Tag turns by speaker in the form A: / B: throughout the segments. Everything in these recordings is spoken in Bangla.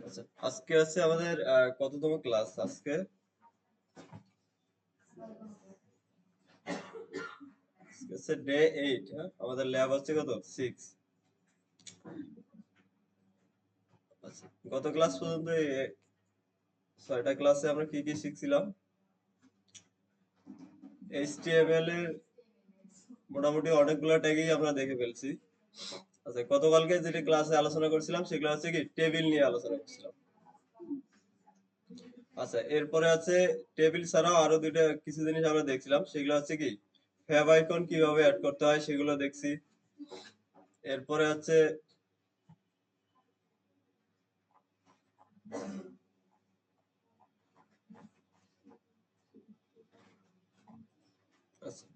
A: আচ্ছা, আজকে আছে আমাদের কততম ক্লাস আজকে? আজকে ডে 8। হ্যাঁ, আমাদের ল্যাব হচ্ছে কত 6। আচ্ছা, গত ক্লাস পর্যন্ত 6টা ক্লাসে আমরা কি কি শিখছিলাম? HTML এর মোটামুটি অনেকগুলো ট্যাগই আমরা দেখে ফেলছি। আচ্ছা, গতকালকে যেটা ক্লাসে আলোচনা করছিলাম সেগুলো হচ্ছে কি টেবিল নিয়ে আলোচনা করছিলাম। আচ্ছা, এরপরে আছে টেবিল ছাড়াও আরো দুইটা কিছু জিনিস আমরা দেখছিলাম, সেগুলো হচ্ছে কি ফ্যাব আইকন কিভাবে অ্যাড করতে হয় সেগুলো দেখছি। এরপরে হচ্ছে আচ্ছা,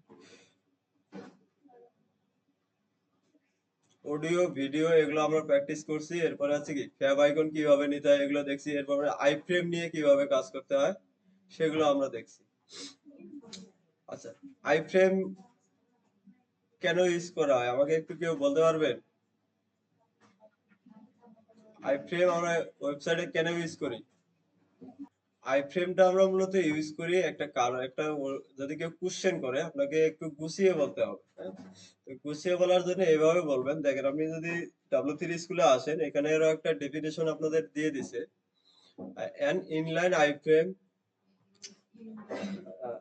A: অডিও ভিডিও এগুলো আমরা প্র্যাকটিস করছি। এরপরে আছে কি ফ্যাব আইকন কিভাবে নিতে হয় এগুলো দেখছি। এরপরে আই ফ্রেম নিয়ে কিভাবে কাজ করতে হয় সেগুলো আমরা দেখছি। আচ্ছা, আই ফ্রেম কেন ইউজ করা হয় আমাকে একটু কেউ বলতে পারবেন? আই ফ্রেম আমরা ওয়েবসাইটে কেন ইউজ করি? আই ফ্রেমটা আমরা মূলত ইউজ করি একটা কারণ, যদি কেউ কোশ্চেন করে আপনাকে একটু গুছিয়ে বলতে হবে। হ্যাঁ, তো গুছিয়ে বলার জন্য এভাবে বলবেন। দেখেন, আপনি যদি W3 স্কুলে আসেন, এখানে এরও একটা ডেফিনেশন আপনাদের দিয়ে দিছে। An inline iframe uh,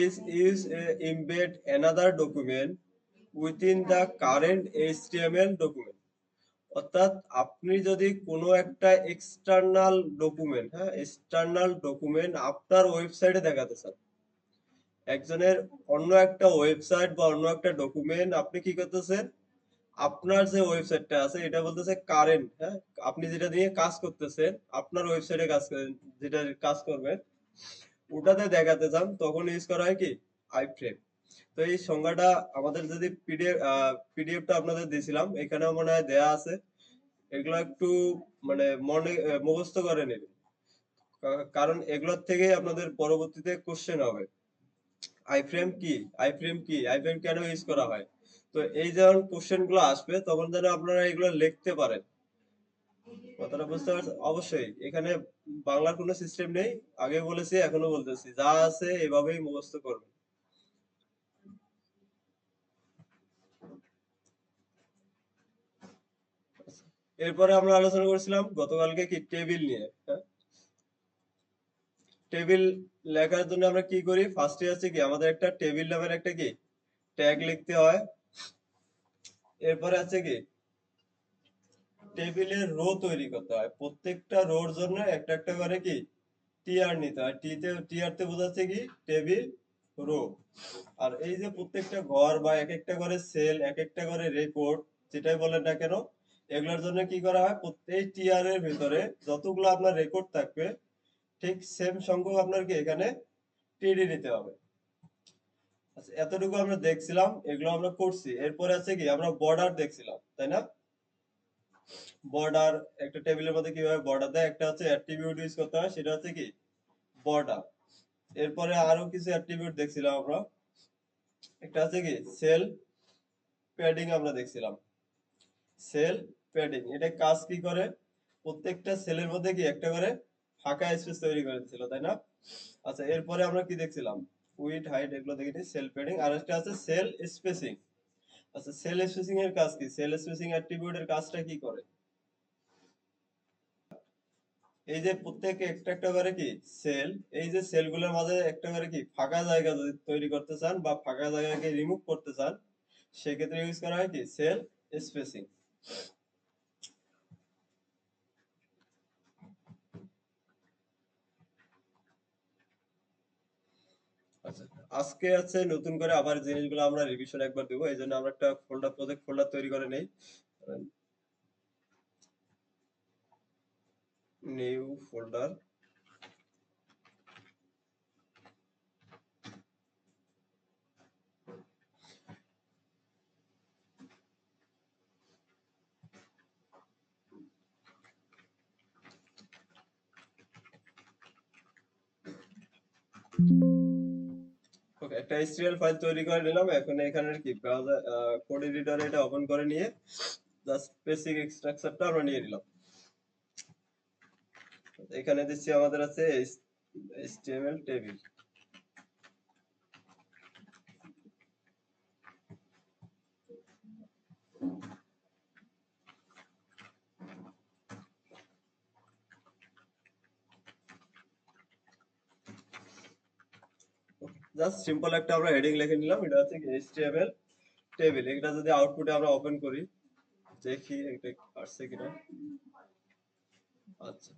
A: is embed another document within the current HTML document। অর্থাৎ আপনি যদি কোনো একটা এক্সটার্নাল ডকুমেন্ট, হ্যাঁ, এক্সটার্নাল ডকুমেন্ট আপনার ওয়েবসাইটে দেখাতে চান, একজনের অন্য একটা ওয়েবসাইট বা অন্য একটা ডকুমেন্ট আপনি কি করতেছেন, আপনার যে ওয়েবসাইটটা আছে এটা বলতেছে কারেন্ট, হ্যাঁ, আপনি যেটা নিয়ে কাজ করতেছেন, আপনার ওয়েবসাইটে কাজ করেন, যেটা কাজ করবেন ওটাতে দেখাতে চান, তখন ইউজ করা হয় কি আই ফ্রেম। তো এই সংজ্ঞাটা আমাদের যদি পিডিএফটা আপনাদের দিয়েছিলাম, এখানেও মনে হয় দেয়া আছে। এগুলো একটু মানে মনে মুখস্থ করে নেবেন, কারণ এগুলোর থেকে আপনাদের পরবর্তীতে কোশ্চেন হবে। আই ফ্রেম কি, আই ফ্রেম কি, আই ফ্রেম কেন ইউজ করা হয়। তো এই যখন কোশ্চেন গুলো আসবে তখন যেন আপনারা এগুলো লিখতে পারেন। কথাটা বুঝতে পারছেন? অবশ্যই এখানে বাংলার কোনো সিস্টেম নেই, আগে বলেছি এখনো বলতেছি, যা আছে এভাবেই মুখস্থ করবেন। এরপরে আমরা আলোচনা করছিলাম গতকালকে কি টেবিল নিয়ে। হ্যাঁ, টেবিল লেখার জন্য আমরা কি করি, ফার্স্টে আছে কি আমাদের একটা টেবিল নামের একটা কি ট্যাগ লিখতে হয়। এরপরে আছে কি টেবিলের রো তৈরি করতে হয়, প্রত্যেকটা রোর জন্য একটা একটা করে কি টিআর নিতে হয়। টিআর তে বোঝাচ্ছে কি টেবিল রো। আর এই যে প্রত্যেকটা ঘর বা এক একটা করে সেল, এক একটা করে রেকর্ড, যেটাই বলেন না কেন, এগুলোর জন্য কি করা হয়, প্রত্যেক টিআর এর ভিতরে যতগুলো আপনার রেকর্ড থাকবে ঠিক সেম সংখ্যক আপনার কি এখানে টিডি নিতে হবে। আচ্ছা, এতটুকু আমরা দেখছিলাম, এগুলো আমরা করছি। এরপরে আছে কি আমরা বর্ডার দেখছিলাম, তাই না? বর্ডার একটা টেবিলের মধ্যে কিভাবে বর্ডার দেয়, একটা হচ্ছে অ্যাট্রিবিউট ইউজ করতে হয়, সেটা হচ্ছে কি বর্ডার। এরপরে আরো কিছু অ্যাট্রিবিউট দেখছিলাম আমরা, একটা আছে কি সেল প্যাডিং আমরা দেখছিলাম। সেল প্যাডিং এটা কাজ কি করে, প্রত্যেকটা সেলের মধ্যে কি একটা করে ফাঁকা স্পেস তৈরি করে দিছিল, তাই না? আচ্ছা, এরপরে আমরা কি দেখছিলাম, উইড হাইট এগুলো দেখিনি, সেল প্যাডিং। আর একটা আছে সেল স্পেসিং। আচ্ছা, সেল স্পেসিং এর কাজ কি, সেল স্পেসিং অ্যাট্রিবিউট এর কাজটা কি করে, এই যে প্রত্যেক একটা একটা করে কি সেল, এই যে সেলগুলোর মাঝে একটা করে কি ফাঁকা জায়গা যদি তৈরি করতে চান বা ফাঁকা জায়গাকে রিমুভ করতে চান, সেক্ষেত্রে ইউজ করা হয় কি সেল স্পেসিং। আচ্ছা, আজকে আছে নতুন করে আবার জিনিসগুলো আমরা রিভিশন একবার দেবো, এই জন্য আমরা একটা প্রজেক্ট ফোল্ডার তৈরি করে নেই। New folder. ওকে, একটা HTML ফাইল তৈরি করে নিলাম। এখন এখানে কি ব্রাউজার কোড এডিটর এটা ওপেন করে নিয়ে জাস্ট বেসিক স্ট্রাকচারটা আমরা নিয়ে নিলাম। এখানে দিচ্ছি আমাদের আছে HTML টেবিল। জাস্ট সিম্পল একটা আমরা হেডিং লিখে নিলাম, এটা হচ্ছে HTML টেবিল। এটা যদি আউটপুটে আমরা ওপেন করি, দেখি এটা আসছে কিনা। আচ্ছা,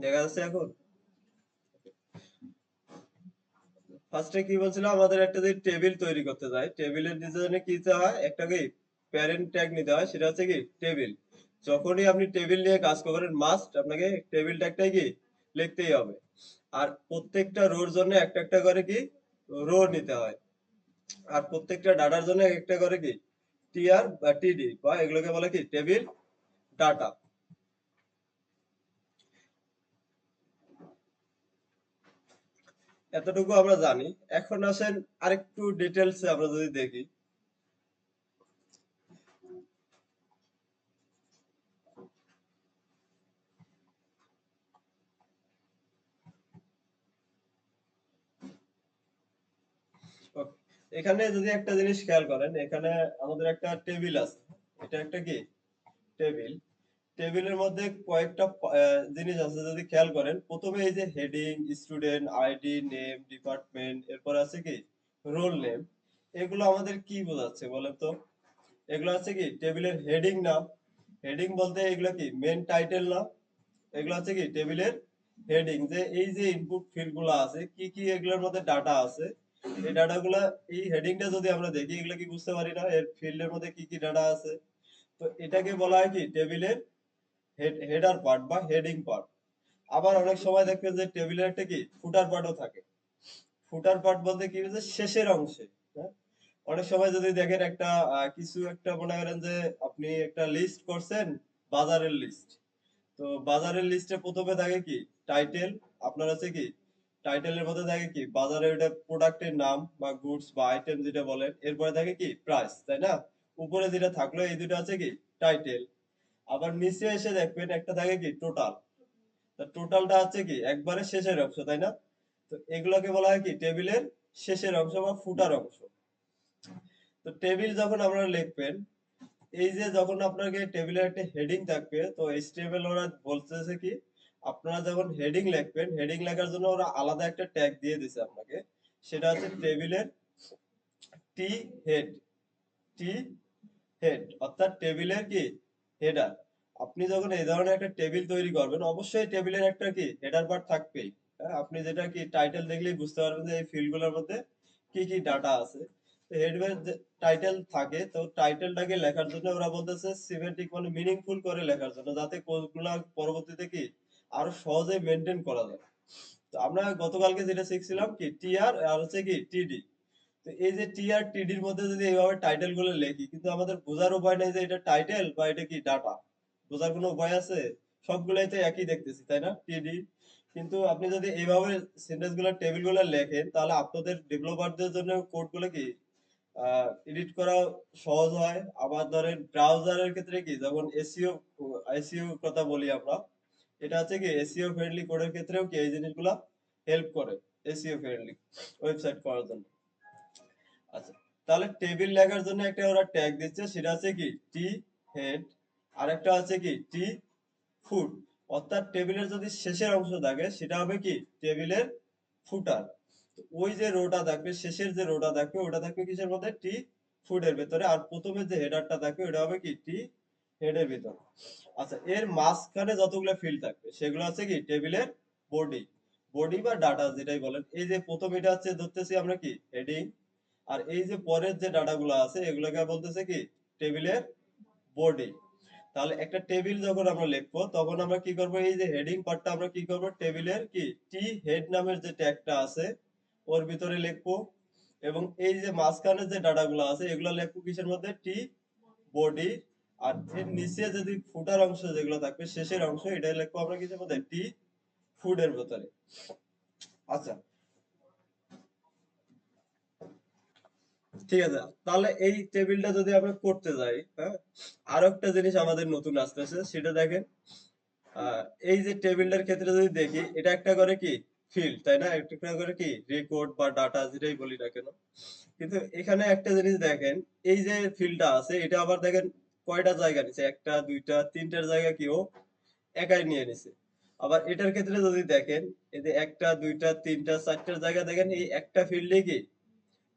A: দেখা যাচ্ছে এখন। ফার্স্টে কি বলছিলাম, আমাদের একটা যদি টেবিল তৈরি করতে যায়, টেবিলের ডিজাইনে কি দিতে হয়, একটা কি প্যারেন্ট ট্যাগ নিতে হয়, সেটা হচ্ছে কি টেবিল। যখনই আপনি টেবিল নিয়ে কাজ করবেন, মাস্ট আপনাকে টেবিল ট্যাগটাই কি লিখতেই হবে। আর প্রত্যেকটা রোর জন্য একটা একটা করে কি রো নিতে হয়। আর প্রত্যেকটা ডাটার জন্য একটা করে কি টিআর বা টিডি, বা এগুলোকে বলে কি টেবিল ডাটা। এতটুকু আমরা জানি। এখন আসেন আরেকটু ডিটেলসে আমরা যদি দেখি। Okay, এখানে যদি একটা জিনিস খেয়াল করেন, এখানে আমাদের একটা টেবিল আছে। এটা একটা কি টেবিল। টেবিলের মধ্যে কয়েকটা জিনিস আছে যদি খেয়াল করেন। প্রথমে এই যে heading, student ID, name, department, এরপর আছে কি রোল নেম। এগুলো আমাদের কি বোঝাচ্ছে বলেন তো? এগুলো হচ্ছে কি টেবিলের হেডিং না? হেডিং বলতে এগুলো কি মেন টাইটেল না? এগুলো হচ্ছে কি টেবিলের হেডিং। যে এই যে ইনপুট ফিল্ড গুলো আছে, কি কি এগুলোর মধ্যে ডাটা আছে, এই ডাটা গুলা, এই হেডিংটা যদি আমরা দেখি, এগুলো কি বুঝতে পারি না এর ফিল্ডের মধ্যে কি কি ডাটা আছে। তো এটাকে বলা হয় কি টেবিলের হেডার পার্ট বা হেডিং পার্ট। আবার অনেক সময় দেখবেন যে টেবিলের একটা কি ফুটার পার্টও থাকে। ফুটার পার্ট বলতে কি বুঝে, শেষের অংশে। হ্যাঁ, অনেক সময় যদি দেখেন একটা কিছু একটা মনে করেন যে আপনি একটা লিস্ট করছেন, বাজারের লিস্ট। তো বাজারের লিস্টে প্রথমে থাকে কি টাইটেল। আপনার আছে কি টাইটেলের মধ্যে থাকে কি বাজারের ওটা প্রোডাক্টের নাম বা গুডস বা আইটেম যেটা বলেন, এরপরে থাকে কি প্রাইস, তাই না? উপরে যেটা থাকলো এই দুটো আছে কি টাইটেল। আবার নিচে এসে দেখবেন একটা থাকে কি টোটাল। টোটালটা হচ্ছে কি একবারে শেষের অংশ, তাই না? তো এগুলোকে বলা হয় কি টেবিলের শেষের অংশ বা ফুটার অংশ। তো টেবিল যখন আপনারা লিখবেন, এই যে যখন আপনাকে টেবিলের একটা হেডিং থাকবে, তো এইচটিএমএল ওরা বলতেছে কি আপনারা যখন হেডিং লিখবেন, হেডিং লেখার জন্য ওরা আলাদা একটা ট্যাগ দিয়ে দিছে আপনাকে। সেটা হচ্ছে টেবিলের টি হেড। টি হেড অর্থাৎ টেবিলের কি হেডার। আপনি যখন এই ধরনের একটা টেবিল তৈরি করবেন, অবশ্যই টেবিলের একটা কি হেডার পার্ট থাকবেই। হ্যাঁ, আপনি যেটা কি টাইটেল দেখলেই বুঝতে পারবেন যে এই ফিল্ডগুলোর মধ্যে কি কি ডাটা আছে। তো হেডের টাইটেল থাকে, তো টাইটেলটাকে লেখার জন্য ওরা বলতেছে সিমেন্টিক মানে মিনিংফুল করে লেখার জন্য, যাতে কোডগুলো পরবর্তীতে কি আরো সহজে মেনটেন করা যায়। তো আমরা গতকালকে যেটা শিখছিলাম কি টিআর আর হচ্ছে কি টিডি। তো এই যে টি আর টিডির মধ্যে যদি এইভাবে টাইটেল গুলো লিখি, কিন্তু আমাদের বোঝার উপায় নেই যে এটা টাইটেল বা এটা কি ডাটা। বোঝার কোনো উপায় আছে? সবগুলাই তো একই দেখতেছি, তাই না? টিডি। কিন্তু আপনি যদি এইভাবে সেন্টেন্স গুলো টেবিল গুলো লেখেন, তাহলে আপনাদের ডেভেলপারদের জন্য কোড গুলো কি এডিট করা সহজ হয়। আবার ধরেন ব্রাউজারের ক্ষেত্রে কি যখন এসইও এসইও কথা বলি আমরা, এটা হচ্ছে কি এসইও ফ্রেন্ডলি কোডের ক্ষেত্রেও কি এই জিনিসগুলা হেল্প করে এসইও ফ্রেন্ডলি ওয়েবসাইট করার জন্য। আচ্ছা, তাহলে টেবিল লেখার জন্য একটা ওরা ট্যাগ দিচ্ছে, সেটা আছে কি টি হেড। আর একটা আছে কি টি ফুট। অর্থাৎ টেবিলের যদি শেষের অংশ থাকে, সেটা হবে কি টেবিলের ফুটার। ওই যে রোটা থাকবে, শেষের যে রোটা থাকবে, ওটা থাকবে কিসের মধ্যে টি ফুটের ভেতরে। আর প্রথমে যে হেডারটা থাকবে, ওটা হবে কি টি হেডের ভিতরে। আচ্ছা, এর মাঝখানে যতগুলো ফিল্ড থাকবে, সেগুলো আছে কি টেবিলের বডি। বডি বা ডাটা যেটাই বলেন। এই যে প্রথম এটা হচ্ছে ধরতেছি আমরা কি হেডিং। আর এই যে পরের যে ডাটা গুলো আছে, এগুলোকে বলতেছে কি টেবিলের বডি। তাহলে একটা টেবিল যখন আমরা লিখবো, তখন আমরা কি করব, এই যে হেডিং পার্টটা আমরা কি করব, টেবিলের কি টি হেড নামের যে ট্যাগটা আছে ওর ভিতরে লিখবো। এবং এই যে মাঝখানে যে ডাটা গুলো আছে, এগুলো লিখবো কিসের মধ্যে, টি বডি। আর এর নিচে যদি ফুটার অংশ যেগুলো থাকবে, শেষের অংশ, এটা লিখবো আমরা কিসের মধ্যে, টি ফুডের ভিতরে। আচ্ছা, ঠিক আছে। তাহলে এই টেবিলটা যদি আমরা করতে যাই, হ্যাঁ, আরো একটা জিনিস আমাদের নতুন আসতেছে, সেটা দেখেন। আহ, এই যে টেবিলটার ক্ষেত্রে যদি দেখি, এটা একটা করে কি ফিল্ড, তাই না? একটা করে কি রেকর্ড বা ডাটা, যেটাই বলি না কেন। কিন্তু এখানে একটা জিনিস দেখেন, এই যে ফিল্ডটা আছে, এটা আবার দেখেন কয়টা জায়গা নিছে, একটা দুইটা তিনটার জায়গা কি ও একাই নিয়ে নিছে। আবার এটার ক্ষেত্রে যদি দেখেন, এই যে একটা দুইটা তিনটা চারটার জায়গা দেখেন, এই একটা ফিল্ডে কি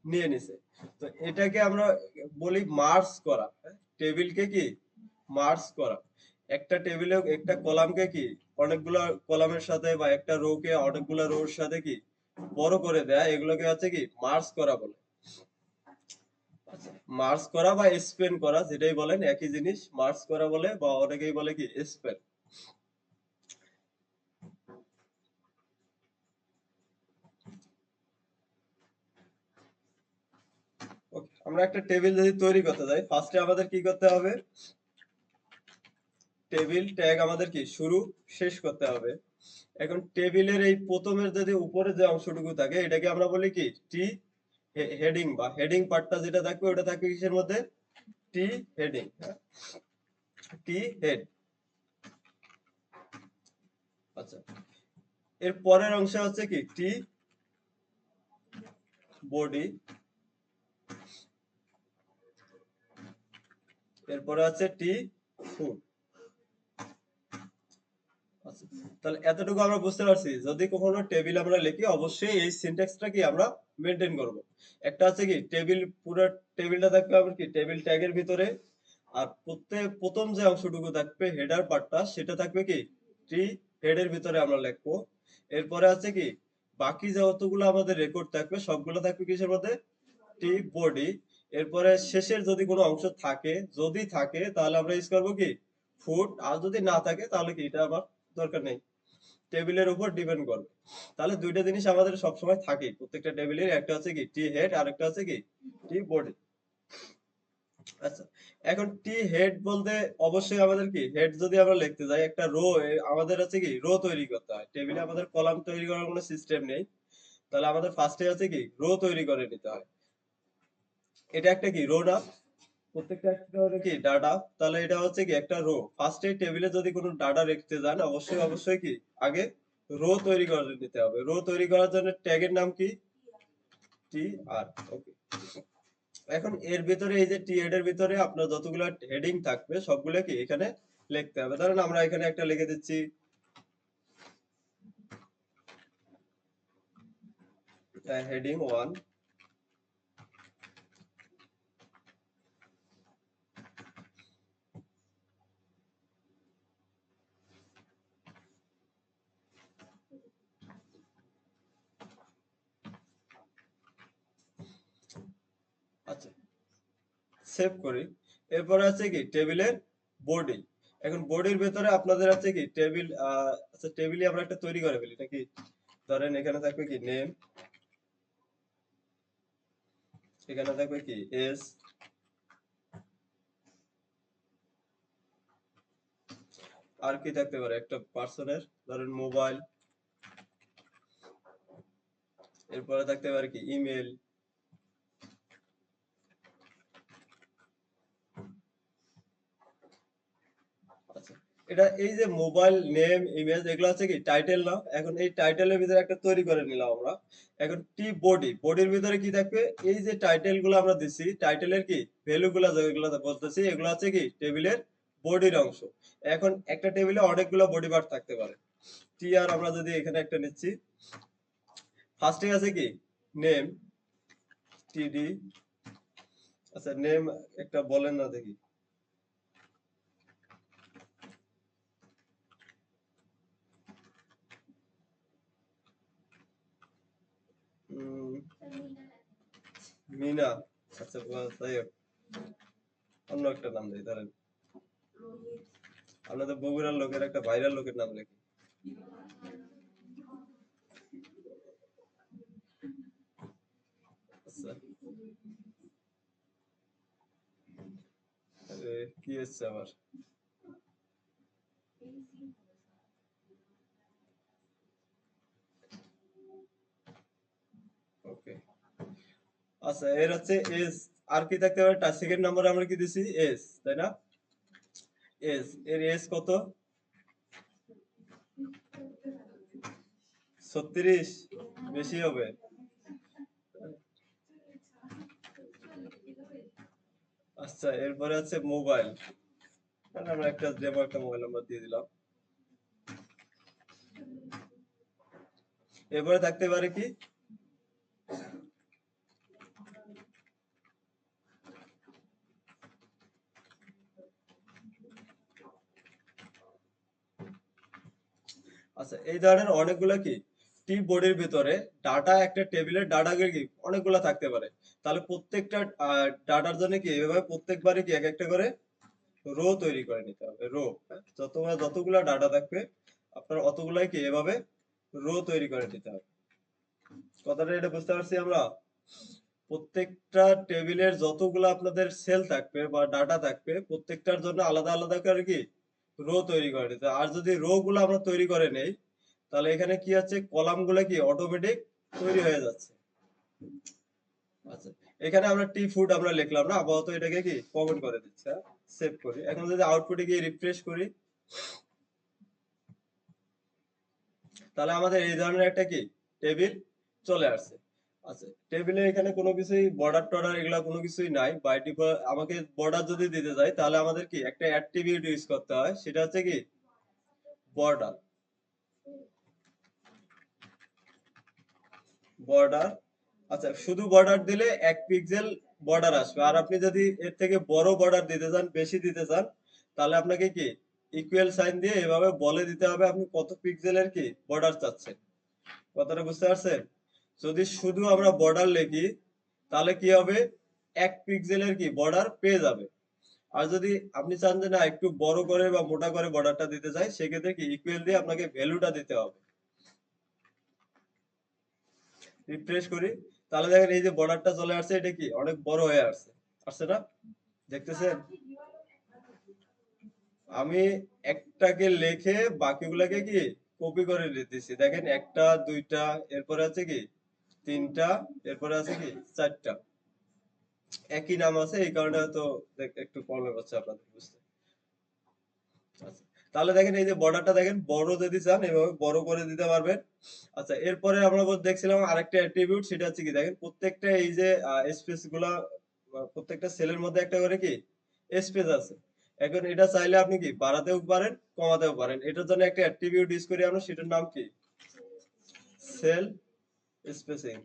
A: নিয়ে নিছে। তো এটাকে আমরা বলি মার্জ করা, হ্যাঁ? টেবিলকে কি মার্জ করা। একটা টেবিলে একটা কলামকে কি অনেকগুলা কলামের সাথে, বা একটা রো কে অনেকগুলা রোর সাথে কি বড় করে দেয়, এগুলোকে হচ্ছে কি মার্জ করা বলে। মার্জ করা বা এক্সপ্যান্ড করা, যেটাই বলেন একই জিনিস, মার্জ করা বলে, বা অনেকেই বলে কি এক্সপ্যান্ড। ওকে, আমরা একটা টেবিল যদি তৈরি করতে যাই, ফার্স্টে আমাদের কি করতে হবে? টেবিল ট্যাগ আমাদের কি শুরু শেষ করতে হবে। এখন টেবিলের এই প্রথমের যদি উপরে যে অংশটুকু থাকে, এটাকে আমরা বলি কি টি হেডিং, বা হেডিং পার্টটা যেটা থাকবে ওটা থাকবে কিসের মধ্যে? টি হেডিং, টি হেড। আচ্ছা, এর পরের অংশ হচ্ছে কি টি বডি, এরপরে আছে টি ফুড। আচ্ছা, তাহলে এতটুকু আমরা বুঝতে পারছি, যদি কখনো টেবিল আমরা লিখি, অবশ্যই এই সিনট্যাক্সটা কি আমরা মেনটেন করব। একটা আছে কি টেবিল, পুরো টেবিলটা থাকবে আমার কি টেবিল ট্যাগের ভিতরে, আর প্রথম যে অংশটুকু থাকবে হেডার পার্টটা, সেটা থাকবে কি টি হেডের ভিতরে আমরা লিখবো। এরপরে আছে কি বাকি যতগুলো আমাদের রেকর্ড থাকবে, সবগুলো থাকবে কিসের মধ্যে? টি বডি। এরপরে শেষের যদি কোনো অংশ থাকে, যদি থাকে তাহলে আমরা ইউজ করবো কি ফুড, আর যদি না থাকে তাহলে কি এটা আমার দরকার নেই, টেবিলের উপর ডিপেন্ড করবে। তাহলে দুইটা জিনিস আমাদের সবসময় থাকে প্রত্যেকটা টেবিলের, একটা হচ্ছে কি টি হেড, আর একটা হচ্ছে কি টি বডি। আচ্ছা, এখন টি হেড বলতে অবশ্যই আমাদের কি হেড যদি আমরা লিখতে যাই, একটা রো, আমাদের হচ্ছে কি রো তৈরি করতে হয়। টেবিলে আমাদের কলাম তৈরি করার কোনো সিস্টেম নেই, তাহলে আমাদের ফার্স্টে আছে কি রো তৈরি করে নিতে হয়। এটা একটা কি রো না? প্রত্যেকটা একটা হলো কি ডাটা, তাহলে এটা হচ্ছে কি একটা রো। ফার্স্টে টেবিলে যদি কোনো ডাটা রাখতে যান, অবশ্যই অবশ্যই কি আগে রো তৈরি করে নিতে হবে। রো তৈরি করার জন্য ট্যাগের নাম কি টি আর। ওকে, এখন এর ভিতরে এই যে টি এর ভিতরে আপনার যতগুলো হেডিং থাকবে, সবগুলো কি এখানে লিখতে হবে। ধরেন আমরা এখানে একটা লিখে দিচ্ছি হেডিং 1। আচ্ছা, সেভ করি। এরপরে আছে কি টেবিলের বডি। এখন বডির ভেতরে আপনাদের আছে কি টেবিল, আচ্ছা টেবিলে আমরা একটা তৈরি করে ফেলি নাকি। ধরেন এখানে থাকবে কি নেম, এখানে থাকবে কি এস, আর কি থাকতে পারে একটা পার্সনের, ধরেন মোবাইল, এরপরে থাকতে পারে কি ইমেল। আচ্ছা, এটা এই যে মোবাইল নেম ইমেজ, এগুলো হচ্ছে কি টাইটেল না? এখন এই টাইটেলের ভিতরে একটা তৈরি করে নিলাম আমরা। এখন টি বডি, বডির ভিতরে কি থাকবে? এই যে টাইটেল গুলো আমরা দিছি, টাইটেলের কি ভ্যালু গুলো যেগুলো বলতেছি, এগুলো হচ্ছে কি টেবিলের বডির অংশ। এখন একটা টেবিলে অনেকগুলো বডি পার্ট থাকতে পারে। টি আর আমরা যদি এখানে একটা নিচ্ছি, ফার্স্টে আছে কি নেম, টিডি। আচ্ছা, নেম একটা বলেন না দেখি। উম, মিনা। আচ্ছা, যাই হোক, অন্য একটা নাম দিই, ধরেন আপনাদের বগুড়ার লোকের একটা ভাইরাল লোকের নাম লেখি। আচ্ছা, আরে কি হচ্ছে আবার? আচ্ছা এর হচ্ছে এস, আর কি থাকতে পারে, তার সেকেন্ড নাম্বারে আমরা কি দিছি, এস, তাই না? এস, এর এস কত, 36, বেশি হবে। আচ্ছা এরপরে আছে মোবাইল, তাহলে আমরা একটা ডেমো একটা মোবাইল নাম্বার দিয়ে দিলাম। এরপরে থাকতে পারে কি, আচ্ছা এই ধরনের অনেকগুলা কি টি বোর্ডের ভিতরে ডাটা, একটা টেবিলের ডাটা কি অনেকগুলা থাকতে পারে। তাহলে প্রত্যেকটা ডাটার জন্য কি এভাবে প্রত্যেকবারে কি এক একটা করে রো তৈরি করে নিতে হবে, রো। যতগুলা ডাটা থাকবে আপনার অতগুলাই কি এভাবে রো তৈরি করে নিতে হবে। কথাটা এটা বুঝতে পারছি আমরা? প্রত্যেকটা টেবিলের যতগুলো আপনাদের সেল থাকবে বা ডাটা থাকবে প্রত্যেকটার জন্য আলাদা আলাদা করে কি রো তৈরি করে নিতে হবে। আর যদি রো গুলো আমরা তৈরি করে নেই তাহলে এখানে কি আছে, কলাম গুলো কি অটোমেটিক তৈরি হয়ে যাচ্ছে। আচ্ছা এখানে আমরা টি ফুড আমরা লিখলাম না, আপাতত এটাকে কি কমেন্ট করে দিচ্ছি, সেভ করি। এখন যদি আউটপুটে গিয়ে রিফ্রেশ করি তাহলে আমাদের এই ধরনের একটা কি টেবিল চলে আসছে। আচ্ছা টেবিলে এখানে কোনো কিছুই বর্ডার টর্ডার এগুলা কোনো কিছুই নাই, বাই ডিফল্ট আমাকে বর্ডার যদি দিতে যাই তাহলে আমাদের কি একটা অ্যাট্রিবিউট ইউজ করতে হয়, সেটা হচ্ছে কি বর্ডার। বর্ডার, আচ্ছা শুধু বর্ডার দিলে 1 পিক্সেল বর্ডার আসবে, আর আপনি যদি এর থেকে বড় বর্ডার দিতে চান, বেশি দিতে চান, তাহলে আপনাকে কি ইকুয়াল সাইন দিয়ে এভাবে বলে দিতে হবে আপনি কত পিক্সেলের কি বর্ডার চাচ্ছেন। কথাটা বুঝতে পারছেন? যদি শুধু আমরা বর্ডার লিখি তাহলে কি হবে, 1 পিক্সেলের কি বর্ডার পেয়ে যাবে। আর যদি আপনি চান যে না একটু বড় করে বা মোটা করে বর্ডারটা দিতে চাই, সেক্ষেত্রে কি ইকুয়াল দিয়ে আপনাকে ভ্যালুটা দিতে হবে। রিফ্রেশ করি তাহলে দেখেন এই যে বর্ডারটা চলে আসছে, এটা কি অনেক বড় হয়ে আসছে, আসছে না? দেখতেছেন? আমি একটাকে লিখে বাকিগুলাকে কি কপি করে দিতেছি, দেখেন একটা, দুইটা, এরপরে আছে কি তিনটা, এরপরে আছে কি চারটা। একই নাম আছে এই কারণে হয়তো একটু প্রবলেম হচ্ছে আপনাদের বুঝতে। আচ্ছা তাহলে দেখেন এই যে বর্ডারটা দেখেন বড় যদি চান এভাবে বড় করে দিতে পারবেন। আচ্ছা এরপরে আমরা দেখছিলাম আরেকটা অ্যাট্রিবিউট, সেটা হচ্ছে কি দেখেন প্রত্যেকটা এই যে স্পেস গুলা প্রত্যেকটা সেলের মধ্যে একটা করে কি স্পেস আছে। এখন এটা চাইলে আপনি কি বাড়াতেও পারেন কমাতেও পারেন, এটার জন্য একটা অ্যাট্রিবিউট ইউজ করি আমরা, সেটার নাম কি সেল স্পেসিং।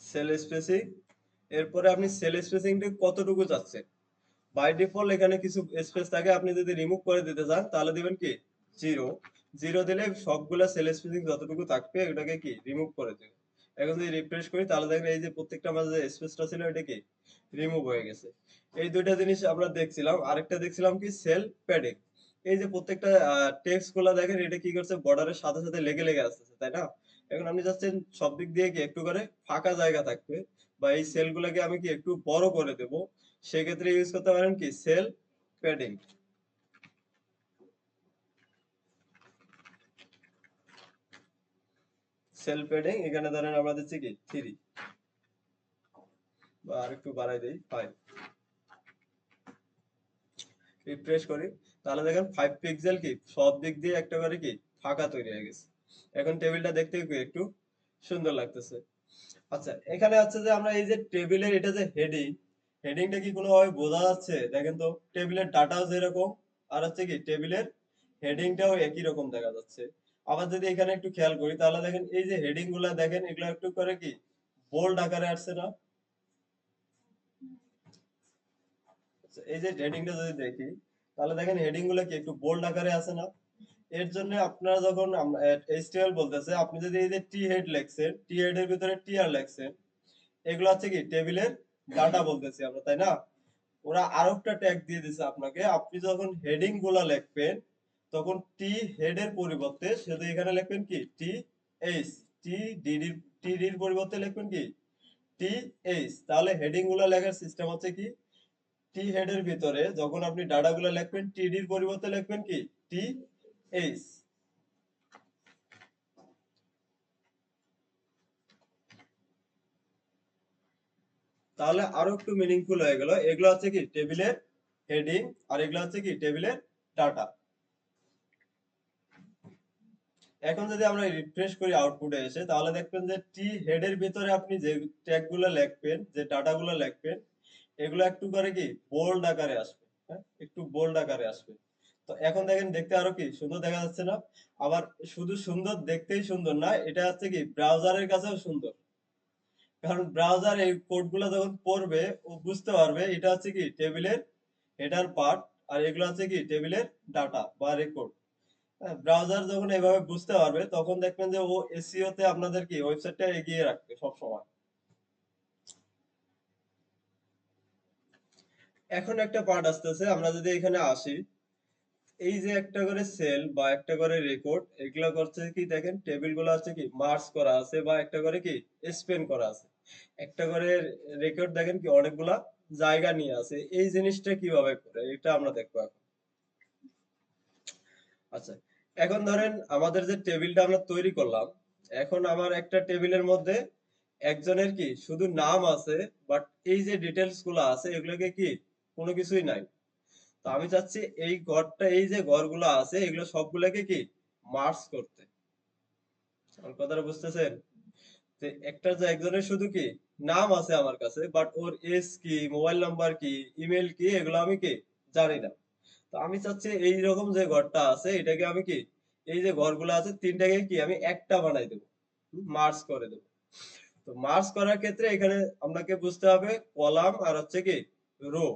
A: সেল স্পেসিং, এরপরে আপনি সেল স্পেসিংটা কতটুকু চাচ্ছেন। বাই ডিফল্ট এখানে কিছু স্পেস থাকে, আপনি যদি রিমুভ করে দিতে চান তাহলে দিবেন কি জিরো। জিরো দিলে সবগুলা সেল স্পেসিং যতটুকু থাকবে ওটাকে কি রিমুভ করে দেবে। এখন যদি রিফ্রেশ করি তাহলে দেখেন এই যে প্রত্যেকটা মাঝে যে স্পেসটা ছিল এটা কি রিমুভ হয়ে গেছে। এই দুইটা জিনিস আমরা দেখছিলাম, আরেকটা দেখছিলাম কি সেল প্যাডিং। এই যে প্রত্যেকটা টেক্সট গুলা দেখেন এটা কি করছে বর্ডারের সাথে সাথে লেগে লেগে আসতেছে, তাই না? এখন আপনি চাচ্ছেন সব দিক দিয়ে কি একটু করে ফাঁকা জায়গা থাকবে, বা এই সেল গুলাকে আমি কি একটু বড় করে দেব, সেক্ষেত্রে ইউজ করতে পারেন কি সেল প্যাডিং। সেল প্যাডিং এখানে ধরেন আমরা দিচ্ছি কি 3, বা আরেকটু বাড়াই দেই 5। রিফ্রেশ করি তাহলে দেখেন 5 পিক্সেল কি সব দিক দিয়ে একটা করে কি ফাঁকা তৈরি হয়ে গেছে। এখন টেবিলটা দেখতে কি একটু সুন্দর লাগতেছে। আচ্ছা এখানে আছে যে আমরা এই যে টেবিলের এটা যে হেডিং, হেডিংটা কি কোনোভাবে বোঝা যাচ্ছে? দেখেন তো টেবিলের ডাটাও যেরকম আর হচ্ছে কি টেবিলের হেডিংটাও একই রকম দেখা যাচ্ছে। আবার যদি এখানে একটু খেয়াল করি তাহলে দেখেন এই যে হেডিং গুলা দেখেন এগুলো একটু করে কি বোল্ড আকারে আসছে না? আচ্ছা, এই যে হেডিংটা যদি দেখি তাহলে দেখেন হেডিং গুলা কি একটু বোল্ড আকারে আছে না? এর জন্য আপনারা যখন এইচটিএমএল বলতেছে, আপনি যদি এই যে টি হেড লেখছেন, টি হেড এর ভিতরে টি আর লেখছেন, এগুলো হচ্ছে কি টেবিলের ডাটা বলতেছি আমরা, তাই না? ওরা আরো একটা ট্যাগ দিয়ে দিছে আপনাকে, আপনি যখন হেডিং গুলা লিখবেন তখন টি হেড এর পরিবর্তে শুধু এখানে লিখবেন কি টি এইচ, টি ডিডি, টি ডির পরিবর্তে লিখবেন কি টি এইচ। তাহলে হেডিং গুলা লেখার সিস্টেম হচ্ছে কি টি হেড এর ভিতরে যখন আপনি ডাটা গুলা লিখবেন টি ডির পরিবর্তে লিখবেন কি টি এইচ। তাহলে আরো একটু মিনিংফুল হয়ে গেল। এগুলো হচ্ছে কি টেবিলের হেডিং, আর এগুলো হচ্ছে কি টেবিলের ডাটা। এখন যদি আমরা রিফ্রেশ করি আউটপুটে এসে, তাহলে দেখবেন যে টি হেডের ভিতরে আপনি যে ট্যাগগুলো লিখবেন, যে ডাটাগুলো লিখবেন, এগুলো একটু করে কি বোল্ড আকারে আসবে। হ্যাঁ, একটু বোল্ড আকারে আসবে। তো এখন দেখেন দেখতে আরো কি সুন্দর দেখা যাচ্ছে না? আবার শুধু সুন্দর দেখতেই সুন্দর না, এটা হচ্ছে কি ব্রাউজারের কাছেও সুন্দর। কারণ ব্রাউজার এই কোডগুলো যখন পড়বে, ও বুঝতে পারবে এটা হচ্ছে কি টেবিলের হেডার পার্ট, আর এগুলো হচ্ছে কি টেবিলের ডাটা বা রেকর্ড। ব্রাউজার যখন এভাবে বুঝতে পারবে, তখন দেখবেন যে ও এসইও তে আপনাদের কি ওয়েবসাইটটা এগিয়ে রাখবে সব সময়। এখন একটা পার্ট আসতেছে, আমরা যদি এখানে আসি, এই যে একটা করে সেল বা একটা করে রেকর্ড, এগুলা করছে কি দেখেন টেবিল গুলো আছে কি মার্জ করা আছে বা একটা করে কি স্পেন করা আছে। একটা করে রেকর্ড দেখেন কি অনেকগুলা জায়গা নিয়ে আছে। এই জিনিসটা কিভাবে করে এটা আমরা দেখবো এখন। আচ্ছা, এখন ধরেন আমাদের যে টেবিলটা আমরা তৈরি করলাম, এখন আমার একটা টেবিলের মধ্যে একজনের কি শুধু নাম আছে, বাট এই যে ডিটেলস গুলো আছে এগুলোকে কি কোনো কিছুই নাই। তো আমি চাচ্ছি এই ঘরটা, এই যে ঘরগুলো আছে এগুলো সবগুলোকে কি মার্জ করতে। আমার কথাটা বুঝতেছেন? যে একটা যে একজনের শুধু কি নাম আছে আমার কাছে, বাট ওর এজ কি, মোবাইল নাম্বার কি, ইমেল কি, এগুলো আমি কি জানি না। তো আমি চাচ্ছি এই রকম যে ঘরটা আছে এটাকে আমি কি, এই যে ঘরগুলো আছে তিনটাকে কি আমি একটা বানাই দেবো, মার্জ করে দেবো। তো মার্জ করার ক্ষেত্রে এখানে আপনাকে বুঝতে হবে কলাম আর হচ্ছে কি রো।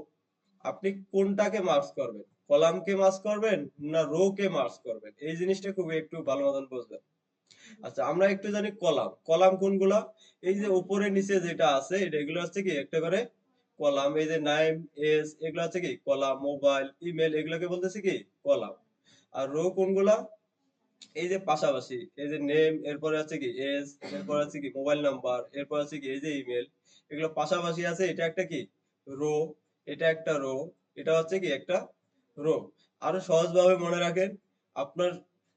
A: আপনি কোনটাকে মার্জ করবেন, কলামকে মার্জ করবেন না রো কে মার্জ করবেন, এই জিনিসটা খুবই একটু ভালো মতন বুঝবেন। আচ্ছা, আমরা একটু জানি কলাম। কলাম কোনগুলা? এই যে উপরে নিচে যেটা আছে এটা, এগুলো হচ্ছে কি একটা করে কলাম। এই যে নাইম, এজ, এগুলো হচ্ছে কি কলাম। মোবাইল, ইমেল, এগুলোকে বলতেছে কি কলাম। আর রো কোনগুলা? এই যে পাশাপাশি, এই যে নেম, এরপরে আছে কি এজ, এরপর আছে কি মোবাইল নাম্বার, এরপর আছে কি এই যে ইমেল, এগুলো পাশাপাশি আছে, এটা একটা কি রো। এটা একটা রো, এটা হচ্ছে কি একটা রো। আরো সহজ ভাবে মনে রাখেন, আপনার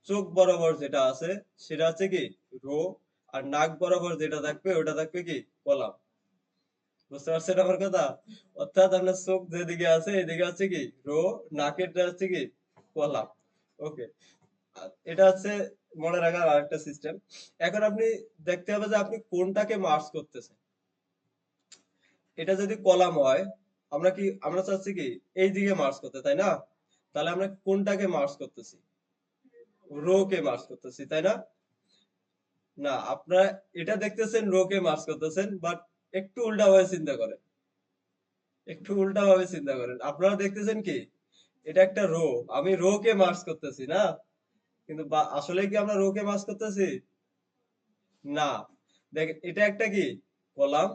A: চোখ বরাবর যেটা আছে সেটা হচ্ছে কি রো, আর নাক বরাবর যেটা থাকবে ওটা থাকবে কি কলাম। বুঝতে পারছেন আমার কথা? অর্থাৎ আপনার চোখ যেদিকে আছে এদিকে হচ্ছে কি রো, নাকেরটা হচ্ছে কি কলাম। ওকে, এটা হচ্ছে মনে রাখার আরেকটা সিস্টেম। এখন আপনি দেখতে হবে যে আপনি কোনটাকে মার্জ করতেছেন। এটা যদি কলাম হয়, আমরা চাচ্ছি কি এই দিকে মার্জ করতে, তাই না? তাহলে আমরা কোনটাকে মার্জ করতেছি? রো কে মার্জ করতেছি, তাই না? না, আপনারা এটা দেখতেছেন রো কে মার্জ করতেছেন, বাট একটু উল্টা ভাবে চিন্তা করেন। একটু উল্টা ভাবে চিন্তা করেন, আপনারা দেখতেছেন কি এটা একটা রো, আমি রো কে মার্জ করতেছি না, কিন্তু আসলে কি আমরা রো কে মার্জ করতেছি? না। দেখেন এটা একটা কি কলাম,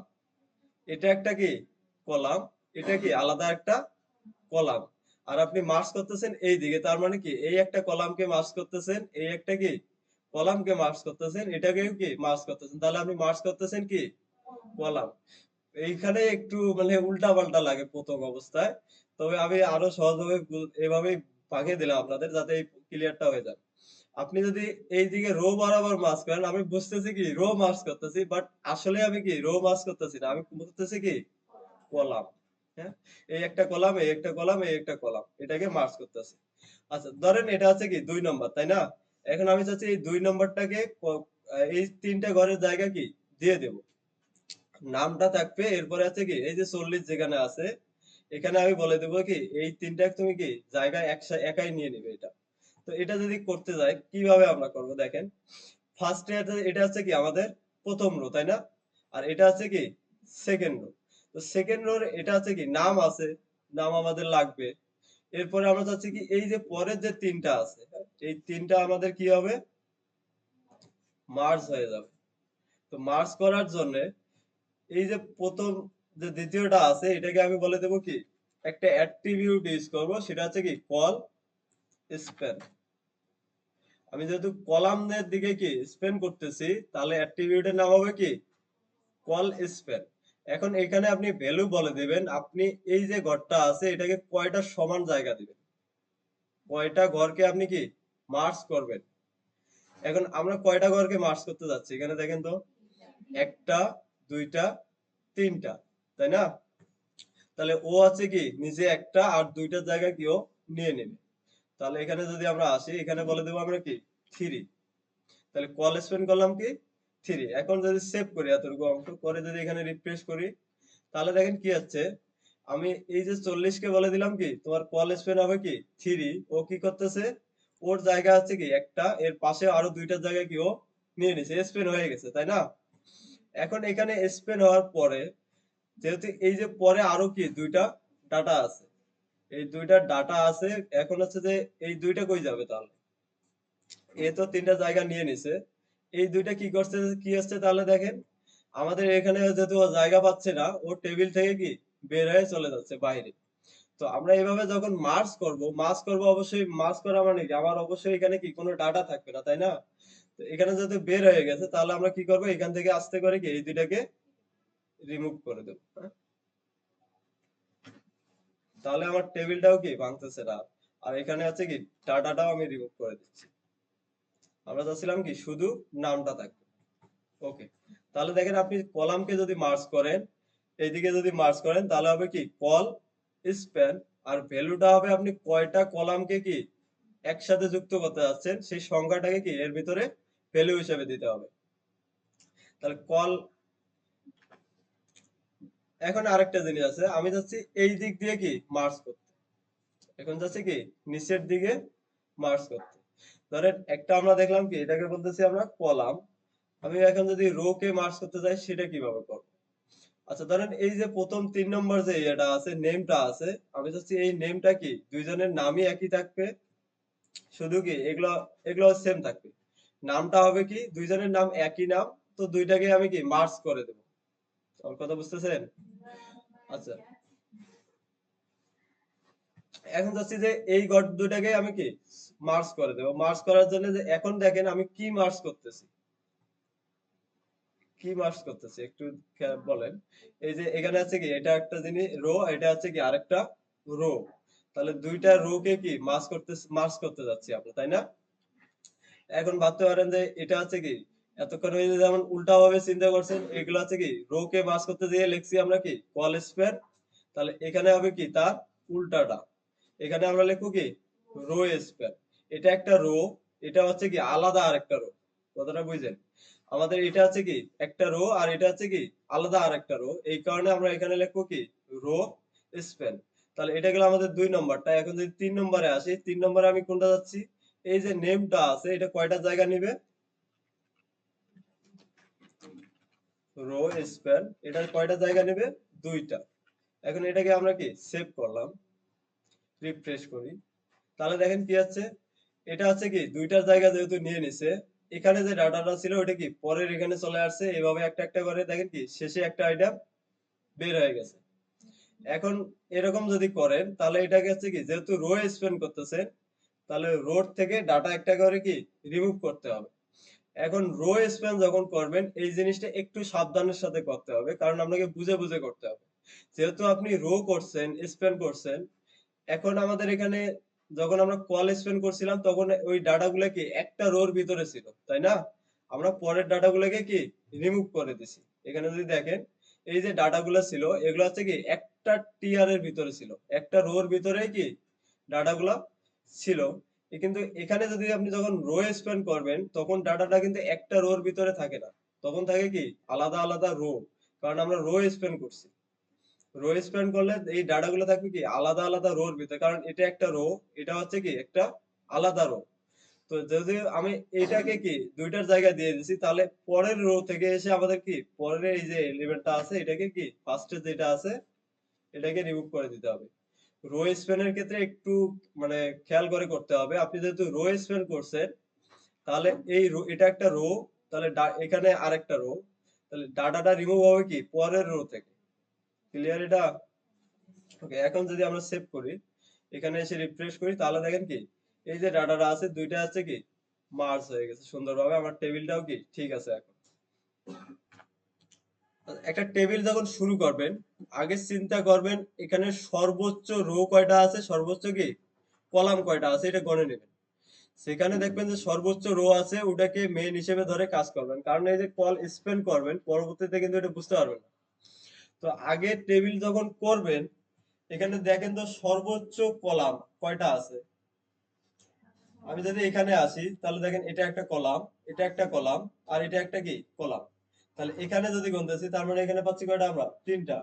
A: এটা একটা কি কলাম, এটা কি আলাদা একটা কলাম। আর আপনি মার্জ করতেছেন এই দিকে, তার মানে কি এই একটা কলামকে মার্জ করতেছেন, এই একটা কি কলামকে মার্জ করতেছেন, এটাকেও কি মার্জ করতেছেন। তাহলে আপনি মার্জ করতেছেন কি কলাম। এইখানে একটু মানে উল্টা পাল্টা লাগে প্রথম অবস্থায়, তবে আমি আরো সহজভাবে এভাবেই পাঠিয়ে দিলাম আপনাদের, যাতে এই ক্লিয়ারটা হয়ে যায়। আপনি যদি এইদিকে রো বরাবর মার্জ করেন, আমি বুঝতেছি কি রো মার্জ করতেছি, বাট আসলে আমি কি রো মার্জ করতেছি না, আমি বুঝতেছি কি কলাম। হ্যাঁ, এই একটা কলাম, এই একটা কলাম, এই একটা কলাম, এটাকে মার্জ করতেছি। আচ্ছা, ধরেন এটা হচ্ছে কি 2 নম্বর, তাই না? এখন আমি চাচ্ছি এই 2 নম্বরটাকে এই তিনটা ঘরের জায়গা কি দিয়ে দেব। নামটা থাকবে, এরপরে আছে কি এই যে 40 যেখানে আছে, এখানে আমি বলে দেবো কি এই তিনটা তুমি কি জায়গায় একাই নিয়ে নিবে এটা। তো এটা যদি করতে যাই কিভাবে আমরা করব দেখেন। ফার্স্টে এটা হচ্ছে কি আমাদের প্রথম রো, তাই না? আর এটা হচ্ছে কি সেকেন্ড রো। তো সেকেন্ড রোর এটা হচ্ছে কি নাম আছে, নাম আমাদের লাগবে। এরপরে আমরা চাচ্ছি কি এই যে পরের যে তিনটা আছে, এই তিনটা আমাদের কি হবে মার্জ হয়ে যাবে। তো মার্জ করার জন্য এই যে প্রথম যে দ্বিতীয়টা আছে এটাকে আমি বলে দেবো কি একটা অ্যাট্রিবিউট ইউজ করব, সেটা হচ্ছে কি কল স্প্যান। আমি যেহেতু কলামের দিকে কি স্পেন করতেছি, তাহলে অ্যাট্রিবিউটের নাম হবে কি কল স্পেন। এখন এখানে আপনি ভ্যালু বলে দিবেন, আপনি এই যে ঘরটা আছে এটাকে কয়টা সমান জায়গা দিবেন, কয়টা ঘরকে আপনি কি মার্জ করবেন। এখন আমরা কয়টা ঘরকে মার্জ করতে যাচ্ছি এখানে দেখেন তো, একটা, দুইটা, তিনটা, তাই না? তাহলে ও আছে কি নিজে একটা আর দুইটার জায়গায় কি ও নিয়ে নেবে। তাহলে এখানে যদি আমরা আসি, এখানে বলে দেবো আমরা কি 3। তাহলে কল স্পেন করলাম কি 3। এখন যদি সেভ করি এতটুকু অংশ করে, যদি এখানে রিফ্রেশ করি, তাহলে দেখেন কি হচ্ছে, আমি এই যে 40 কে বলে দিলাম কি তোমার কল স্পেন হবে কি 3। ও কি করতেছে, ওর জায়গা আছে কি একটা, এর পাশে আরো দুইটার জায়গায় কি ও নিয়ে নিছে, স্পেন হয়ে গেছে, তাই না? এখন এখানে স্পেন হওয়ার পরে, যেহেতু এই যে পরে আরো কি দুইটা ডাটা আছে, এই দুইটা ডাটা আছে, এখন হচ্ছে যে এই দুইটা কই যাবে তাহলে, এ তো তিনটা জায়গা নিয়ে নিছে, এই দুইটা কি করছে, কি হচ্ছে তাহলে দেখেন, আমাদের এখানে যেহেতু ও জায়গা পাচ্ছে না, ও টেবিল থেকে কি বের হয়ে চলে যাচ্ছে বাইরে। তো আমরা এইভাবে যখন মার্জ করব অবশ্যই, মার্জ করা মানে কি আমার অবশ্যই এখানে কি কোনো ডাটা থাকবে না, তাই না? তো এখানে যেহেতু বের হয়ে গেছে, তাহলে আমরা কি করব, এখান থেকে আস্তে করে কি এই দুইটাকে রিমুভ করে দেবো, হ্যাঁ? তাহলে আমার টেবিলটাও কি ভাঙতেছে না, আর এখানে আছে কি ডাটাটাও আমি রিমুভ করে দিচ্ছি। আমরা চাচ্ছিলাম কি শুধু নামটা থাকবে। ওকে, তাহলে দেখেন আপনি কলামকে যদি মার্জ করেন, এইদিকে যদি মার্জ করেন, তাহলে হবে কি কল স্প্যান, আর ভ্যালুটা হবে আপনি কয়টা কলামকে কি একসাথে যুক্ত করতে যাচ্ছেন সেই সংখ্যাটাকে কি এর ভিতরে ভ্যালু হিসেবে দিতে হবে। তাহলে কল, এখন আরেকটা জিনিস আছে, আমি যাচ্ছি এই দিক দিয়ে কি মার্জ করতে, এখন যাচ্ছে কি নিচের দিকে মার্জ করতে। ধরেন একটা আমরা দেখলাম কি এটাকে বলতেছি আমরা কলাম, আমি এখন যদি রো কে মার্জ করতে চাই সেটা কিভাবে করব? আচ্ছা ধরেন এই যে প্রথম 3 নম্বর যে এটা আছে, নেমটা আছে, আমি চাচ্ছি এই নেমটা কি দুইজনের নামই একই থাকবে, শুধু কি এগুলো এগুলো সেম থাকবে, নামটা হবে কি দুইজনের নাম একই নাম, তো দুইটাকে আমি কি মার্জ করে দেবো। আমার কথা বুঝতেছেন? আচ্ছা, এখন চাচ্ছি যে এই ঘর দুইটাকে আমি কি মার্জ করে দেবো। মার্জ করার জন্য যে এখন দেখেন আমি কি মার্জ করতেছি, কি মার্জ করতেছি একটু বলেন। এই যে এখানে আছে কি এটা একটা জিনিস রো, এটা আছে কি আরেকটা রো, তাহলে দুইটা রো কে কি মার্জ করতে যাচ্ছি আমরা, তাই না? এখন ভাবতে পারেন যে এটা আছে কি এতক্ষণ ওই যে যেমন উল্টা ভাবে চিন্তা করছেন, এগুলো আছে কি রো কে মার্জ করতে দিয়ে লিখছি আমরা কি কল স্পেয়ার, তাহলে এখানে হবে কি তার উল্টাটা, এখানে আমরা লিখবো কি রো স্পেয়ার। এটা একটা রো, এটা হচ্ছে কি আলাদা আরেকটা রো, কথাটা বুঝছেন? আমাদের এটা আছে কি একটা রো, আর এটা আছে কি আলাদা আরেকটা রো, এই কারণে আমরা এখানে লিখবো কি রো স্প্যান। তাহলে এটা গেল আমাদের 2 নম্বরটা। এখন যদি 3 নম্বরে আসি, 3 নম্বরে আমি কোনটা যাচ্ছি, এই যে নেমটা আছে এটা কয়টা জায়গা নিবে, রো স্প্যান, এটা কয়টা জায়গা নেবে, দুইটা। এখন এটাকে আমরা কি সেভ করলাম, রিফ্রেশ করি, তাহলে দেখেন কি আছে, এটা আছে কি দুইটার জায়গা যেহেতু নিয়ে নিছে, এখানে যে ডাটাটা ছিল ওটা কি পরের এখানে চলে আসছে, এভাবে একটা একটা করে দেখেন কি শেষে একটা আইটেম বের হয়ে গেছে। এখন এরকম যদি করেন, তাহলে এটাকে হচ্ছে কি যেহেতু রো স্পেন করতেছেন, তাহলে রোড থেকে ডাটা একটা করে কি রিমুভ করতে হবে। এখন রো স্প্যান যখন করবেন এই জিনিসটা একটু সাবধানের সাথে করতে হবে, কারণ আপনাকে বুঝে বুঝে করতে হবে। যেহেতু আপনি রো করছেন, স্প্যান করছেন, এখন আমাদের এখানে যখন আমরা কল স্পেন্ড করছিলাম তখন ওই ডাটাগুলো কি একটা রোর ভিতরে ছিল, তাই না? আমরা পরের ডাটাগুলোকে কি রিমুভ করে দিছি। এখানে যদি দেখেন এই যে ডাটাগুলো ছিল এগুলো হচ্ছে কি একটা টিআর এর ভিতরে ছিল, একটা রোর ভিতরেই কি ডাটাগুলো ছিল। কিন্তু এখানে যদি আপনি যখন রো স্পেন্ড করবেন তখন ডাটাটা কিন্তু একটা রোর ভিতরে থাকে না, তখন থাকে কি আলাদা আলাদা রো, কারণ আমরা রো স্পেন্ড করছি। রো স্প্যান করলে এই ডাটা গুলো থাকবে কি আলাদা আলাদা রোর ভিতরে, কারণ এটা একটা রো, এটা হচ্ছে কি একটা আলাদা রো। তো যদি আমি এটাকে কি দুইটার জায়গায় দিয়ে দিছি, তাহলে পরের রো থেকে এসে আমাদের কি পরের এই যে এলিমেন্টটা আছে এটাকে কি ফার্স্টে যেটা আছে এটাকে রিমুভ করে দিতে হবে। রো স্প্যানের ক্ষেত্রে একটু মানে খেয়াল করে করতে হবে, আপনি যেহেতু রো স্প্যান করছেন, তাহলে এই রো এটা একটা রো, তাহলে এখানে আরেকটা রো, তাহলে ডাটাটা রিমুভ হবে কি পরের রো থেকে। ক্লিয়ার এটা? ওকে, এখন যদি আমরা সেভ করি, এখানে এসে রিফ্রেশ করি, তাহলে দেখেন কি এই যে ডাটাটা আছে দুইটা আছে কি মার্জ হয়ে গেছে সুন্দরভাবে, আমার টেবিলটাও কি ঠিক আছে। এখন একটা টেবিল যখন শুরু করবেন, আগে চিন্তা করবেন এখানে সর্বোচ্চ রো কয়টা আছে, সর্বোচ্চ কি কলাম কয়টা আছে এটা গণে নেবেন। সেখানে দেখবেন যে সর্বোচ্চ রো আছে ওটাকে মেইন হিসেবে ধরে কাজ করবেন, কারণ এই যে কল স্পেন্ড করবেন পরবর্তীতে কিন্তু এটা বুঝতে পারবেন না। তো আগে টেবিল যখন করবেন, এখানে দেখেন তো সর্বোচ্চ কলাম কয়টা আছে। আমি যদি এখানে আসি তাহলে দেখেন এটা একটা কলাম, এটা একটা কলাম, আর এটা একটা কি কলাম। তাহলে এখানে যদি গুনতেছি তার মানে এখানে পাচ্ছি কয়টা আমরা, তিনটা।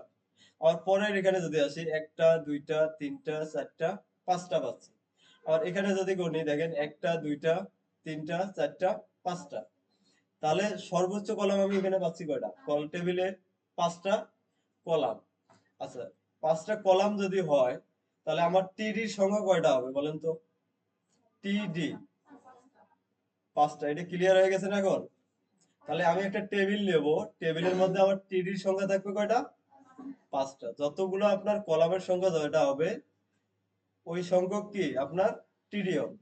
A: আর পরের এখানে যদি আসি একটা দুইটা তিনটা চারটা পাঁচটা পাচ্ছি। আর এখানে যদি গুনি দেখেন একটা দুইটা তিনটা চারটা পাঁচটা। তাহলে সর্বোচ্চ কলাম আমি এখানে পাচ্ছি কয়টা, কল টেবিলে পাঁচটা কলাম। আচ্ছা, পাঁচটা কলাম যদি হয় তাহলে আমার টিডির সংখ্যা কয়টা হবে বলেন তো। টিডি পাঁচটা, এটা ক্লিয়ার হয়ে গেছে না এখন? তাহলে আমি একটা টেবিল নেব, টেবিলের মধ্যে আমার টিডির সংখ্যা থাকবে কয়টা, পাঁচটা। যতগুলো আপনার কলামের সংখ্যা যেটা হবে ওই সংখ্যক কি আপনার টিডি হবে।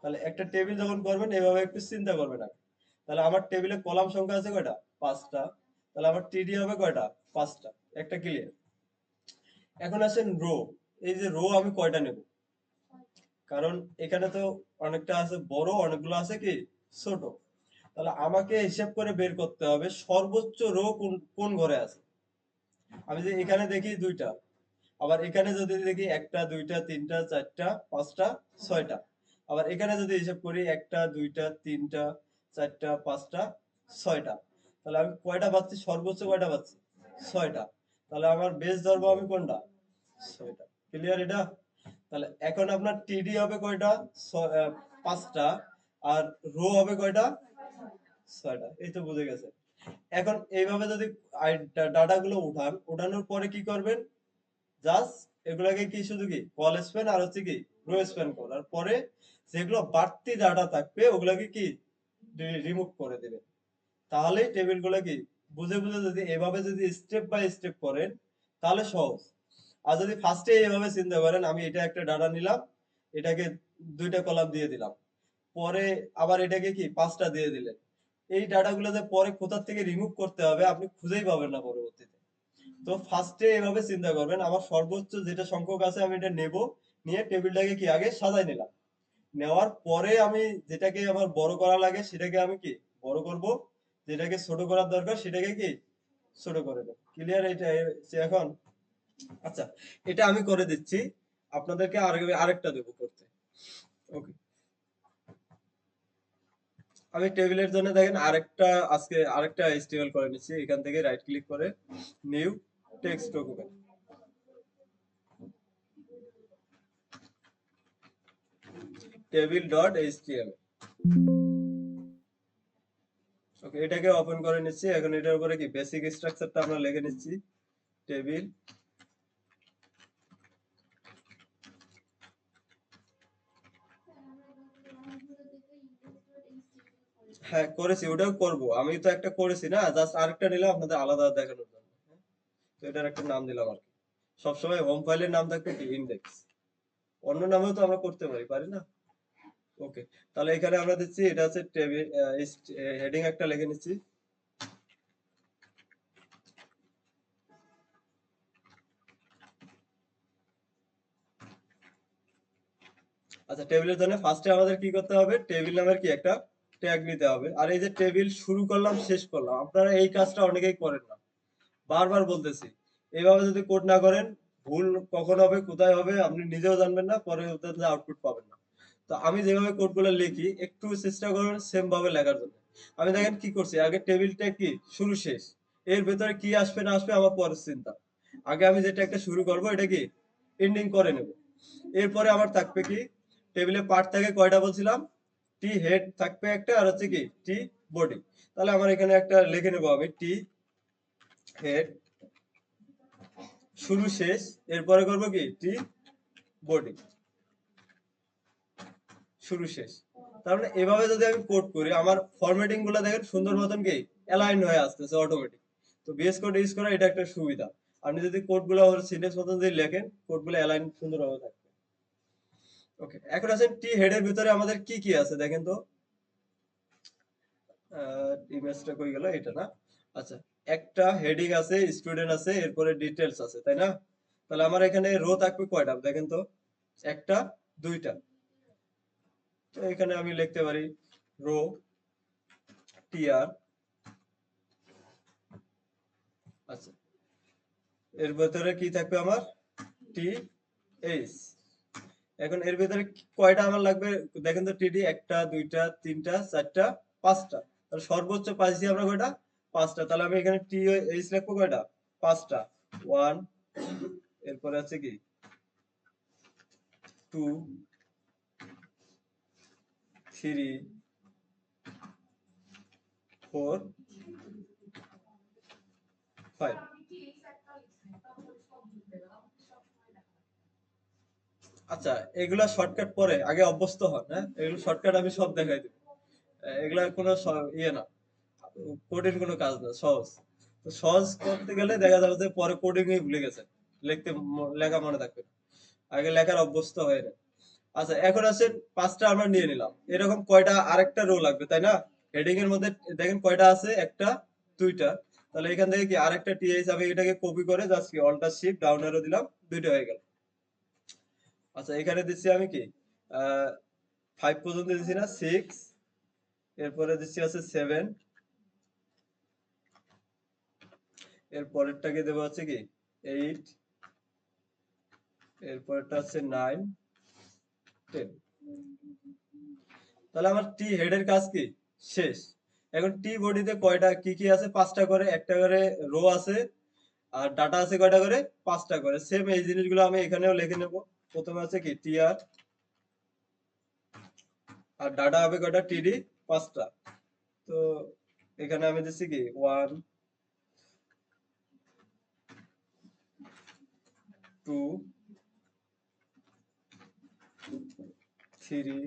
A: তাহলে একটা টেবিল যখন করবেন এভাবে একটু চিন্তা করবেন আগে। তাহলে আমার টেবিলে কলাম সংখ্যা আছে কয়টা, পাঁচটা। তাহলে আমার টিডি হবে কয়টা, পাঁচটা। একটা ক্লিয়ার। এখন আসেন রো। এই যে রো আমি কয়টা নেব, কারণ এখানে তো অনেকটা আছে বড়, অনেকগুলো আছে কি ছোট। তাহলে আমাকে হিসাব করে বের করতে হবে সর্বোচ্চ রো কোন কোন ঘরে আছে। আমি যে এখানে দেখি দুইটা, আবার এখানে যদি দেখি একটা দুইটা তিনটা চারটা পাঁচটা ছয়টা, আবার এখানে যদি হিসাব করি একটা দুইটা তিনটা চারটা পাঁচটা ছয়টা, তাহলে আমি কয়টা পাচ্ছি, সর্বোচ্চ কয়টা পাচ্ছি, ছয়টা। তাহলে আমার বেস ধরবো আমি কোনটা, ছয়টা। ক্লিয়ার এটা? তাহলে এখন আপনার টিডি হবে কয়টা, পাঁচটা। আর রো হবে কয়টা, ছয়টা। এই তো বুঝে গেছে। এখন এইভাবে যদি ডাটা গুলো উঠানোর পরে কি করবেন, জাস্ট এগুলাকে কি শুধু কি কল স্প্যান আর হচ্ছে কি রো স্প্যান করার পরে যেগুলো বাড়তি ডাটা থাকবে ওগুলাকে কি রিমুভ করে দেবেন। তাহলেই টেবিল গুলো কি বুঝে বুঝে যদি এভাবে যদি স্টেপ বাই স্টেপ করেন তাহলে সহজ। আর যদি ফার্স্টে এভাবে চিন্তা করেন আমি এটা একটা ডাটা নিলাম, এটাকে দুইটা কলাম দিয়ে দিলাম, পরে আবার এটাকে কি পাঁচটা দিয়ে দিলেন, এই ডাটাগুলো যে পরে কোথা থেকে রিমুভ করতে হবে আপনি খুঁজেই পাবেন না পরবর্তীতে। তো ফার্স্টে এভাবে চিন্তা করবেন আমার সর্বোচ্চ যেটা সংখ্যক আছে আমি এটা নেব, নিয়ে টেবিলটাকে কি আগে সাজাই নিলাম। নেওয়ার পরে আমি যেটাকে আমার বড় করা লাগে সেটাকে আমি কি বড় করব, যেটাকে ছোট করার দরকার সেটাকে কি ছোট করে দেব। ক্লিয়ার এটা এখন? আচ্ছা, এটা আমি করে দিচ্ছি, আপনাদেরকে আরেকটা দেবো করতে। ওকে, আমি টেবিলের জন্য দেখেন আজকে আরেকটা HTML করে নিচ্ছি। এখান থেকে রাইট ক্লিক করে new text document, table dot HTML. Okay, এটাকে ওপেন করে নিচ্ছি। এখন এটার উপরে কি বেসিক স্ট্রাকচারটা আমরা লিখে নিচ্ছি, টেবিল। হ্যাঁ করেছি, ওটাও করব। আমি তো একটা করেছি না, জাস্ট আরেকটা নিলাম আপনাদের আলাদা দেখানোর জন্য। হ্যাঁ? তো এটার একটা নাম দিলাম আর কি। সবসময় হোম ফাইলের নাম থাকবে কি ইন্ডেক্স, অন্য নামেও তো আমরা করতে পারি, পারি না? ওকে, তাহলে এখানে আমরা দিচ্ছি এটা হচ্ছে টেবিল, হেডিং একটা লিখে নিচ্ছি। আচ্ছা, টেবিলের জন্য ফার্স্টে আমাদের কি করতে হবে, টেবিল নামের কি একটা ট্যাগ নিতে হবে। আর এই যে টেবিল শুরু করলাম শেষ করলাম, আপনারা এই কাজটা অনেকেই করেন না, বারবার বলতেছি। এইভাবে যদি কোড না করেন, ভুল কখন হবে কোথায় হবে আপনি নিজেও জানবেন না, পরে আউটপুট পাবেন না। তো আমি যেভাবে কোডগুলো লিখি একটু চেষ্টা করবেন সেম ভাবে লেখার জন্য। আমি দেখেন কি করছি, আগে টেবিলটা কি শুরু শেষ, এর ভেতরে কি আসবে না আসবে আমার পরের চিন্তা। আগে আমি যেটা একটা শুরু করব এটা কি এন্ডিং করে নেব। এরপরে আমার থাকবে কি, টেবিলে পার্ট থাকে কয়টা বলছিলাম, টি হেড থাকবে একটা, আর হচ্ছে কি টি বডি। তাহলে আমার এখানে একটা লিখে নেব আমি, টি হেড শুরু শেষ, এরপরে করব কি টি বডি শুরু শেষ। তার মানে এভাবে যদি আমি কোড করি আমার ফরম্যাটিং গুলো দেখেন সুন্দর মতন কি অ্যালাইন হয়ে আসতেছে অটোমেটিক। তো বিএস কোড ইউজ করা এটা একটা সুবিধা। আপনি যদি কোড গুলো সিনট্যাক্স মতন যদি লেখেন কোড গুলো অ্যালাইন সুন্দরভাবে থাকবে। ওকে, এখন আসেন টি হেডের ভিতরে আমাদের কি কি আছে দেখেন তো। ইমেজটা কই গেল, এটা না? আচ্ছা, একটা হেডিং আছে, স্টুডেন্ট আছে, এরপরে ডিটেইলস আছে, তাই না? তাহলে আমার এখানে রো থাকবে কয়টা দেখেন তো, একটা দুইটা। তো এখানে আমি লিখতে পারি রো টিআর। আচ্ছা, এর ভেতরে কি থাকবে আমার টি এইচ। এখন এর ভিতরে কয়টা আমার লাগবে দেখেন তো, টিডি একটা দুইটা তিনটা চারটা পাঁচটা, তাহলে সর্বোচ্চ পাইছি আমরা কয়টা, পাঁচটা। তাহলে আমি এখানে টি এইচ লিখবো কয়টা, পাঁচটা। ওয়ান, এরপরে আছে কি টু, থ্রি, ফোর, ফাইভ। আচ্ছা, এগুলা শর্টকাট পরে, আগে অভ্যস্ত হন। হ্যাঁ, এগুলো শর্টকাট আমি সব দেখাই দেবো। এগুলা কোনো ইয়ে না, কঠিন কোনো কাজ না, সহজ। তো সহজ করতে গেলে দেখা যাবে যে পরে কোডিং ভুলে গেছে, লিখতে লেখা মনে থাকবে না, আগে লেখার অভ্যস্ত হয়ে না। আচ্ছা, এখন আসেন পাঁচটা আমরা নিয়ে নিলাম, এরকম কয়টা আরেকটা রো লাগবে তাই না? হেডিং এর মধ্যে দেখেন কয়টা আছে, একটা দুইটা। তাহলে এখান থেকে কি আরেকটা টিএইচ, আমি এটাকে কপি করে জাস্ট কি অল্টার শিফট ডাউন অ্যারো দিলাম, দুইটা হয়ে গেল। আচ্ছা, এখানে দিচ্ছি আমি কি ফাইভ পর্যন্ত দিচ্ছি না, সিক্স, এরপরে দিচ্ছি আছে সেভেন, এর পরেরটাকে দেবো হচ্ছে কি এইট, এরপরটা হচ্ছে নাইন, টেন। তাহলে আমার টি হেডের কাজ কি শেষ। এখন টি বডিতে কয়টা কি কি আছে, পাঁচটা করে, একটা করে রো আছে, আর ডাটা আছে কয়টা করে, পাঁচটা করে। সেম এই জিনিসগুলো আমি এখানেও লিখে নেব। প্রথমে আছে কি টিআর, আর ডাটা হবে কয়টা, টিডি পাঁচটা। তো এখানে আমি দিচ্ছি কি one, two, three,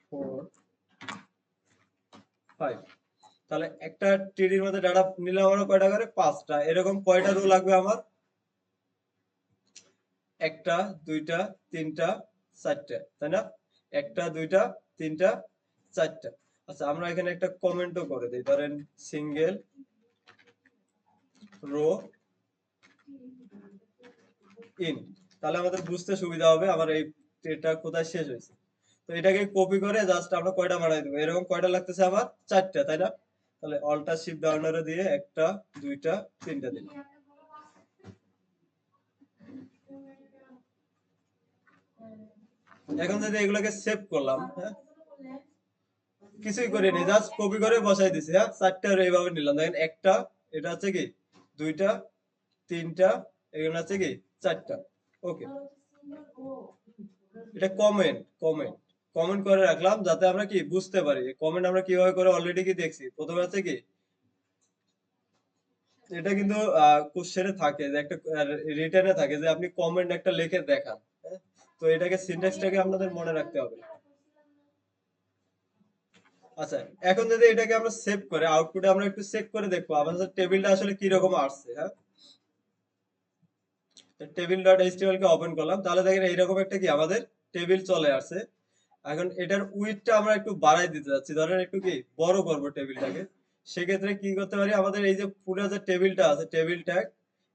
A: four, five. তাহলে একটা টিডির মধ্যে ডাটা নিলাম আমরা কয়টা করে, পাঁচটা। এরকম কয়টা রো লাগবে আমার, একটা দুইটা তিনটা চারটা, তাই না? একটা দুইটা তিনটা চারটা। আচ্ছা, আমরা এখানে একটা কমেন্টও করে দিই, ধরেন সিঙ্গেল রো ইন, তাহলে আমাদের বুঝতে সুবিধা হবে আমার এই এটা কোথায় শেষ হয়েছে। তো এটাকে কপি করে জাস্ট আমরা কয়টা বানাই দেবো, এরকম কয়টা লাগতেছে আমার, চারটা, তাই না? তাহলে অল্টার শিফট ডাউন অ্যারো দিয়ে একটা দুইটা তিনটা দিন। এখন যদি এগুলোকে সেভ করলাম, হ্যাঁ, কিছুই করিনি, জাস্ট কপি করে বসাই দিছি। হ্যাঁ, চারটা এইভাবে নিলাম, দেখেন একটা, এটা হচ্ছে কি দুইটা, তিনটা, এখানে আছে কি চারটা। ওকে, এটা কমেন্ট কমেন্ট কমেন্ট করে রাখলাম যাতে আমরা কি বুঝতে পারি কমেন্ট আমরা কিভাবে করে, অলরেডি কি দেখছি। প্রথমে আছে কি এটা কিন্তু কোশ্চেনে থাকে যে একটা রিটেনে থাকে যে আপনি কমেন্ট একটা লিখে দেখান। হ্যাঁ, তো এটাকে সিনট্যাক্সটাকে আপনাদের মনে রাখতে হবে। আচ্ছা, এখন যদি এটাকে আমরা সেভ করে আউটপুটে আমরা একটু চেক করে দেখবো আমাদের টেবিলটা আসলে কি রকম আসছে। হ্যাঁ, টেবিল ডট এইচটিএমএল কে ওপেন করলাম, তাহলে দেখেন এইরকম একটা কি আমাদের টেবিল চলে আসছে। এখন এটার উইডথটা আমরা একটু বাড়াই দিতে যাচ্ছি, ধরেন একটু কি বড় করব টেবিলটাকে। সেক্ষেত্রে কি করতে পারি, আমাদের এই যে পুরো যে টেবিলটা আছে, টেবিল ট্যাগ,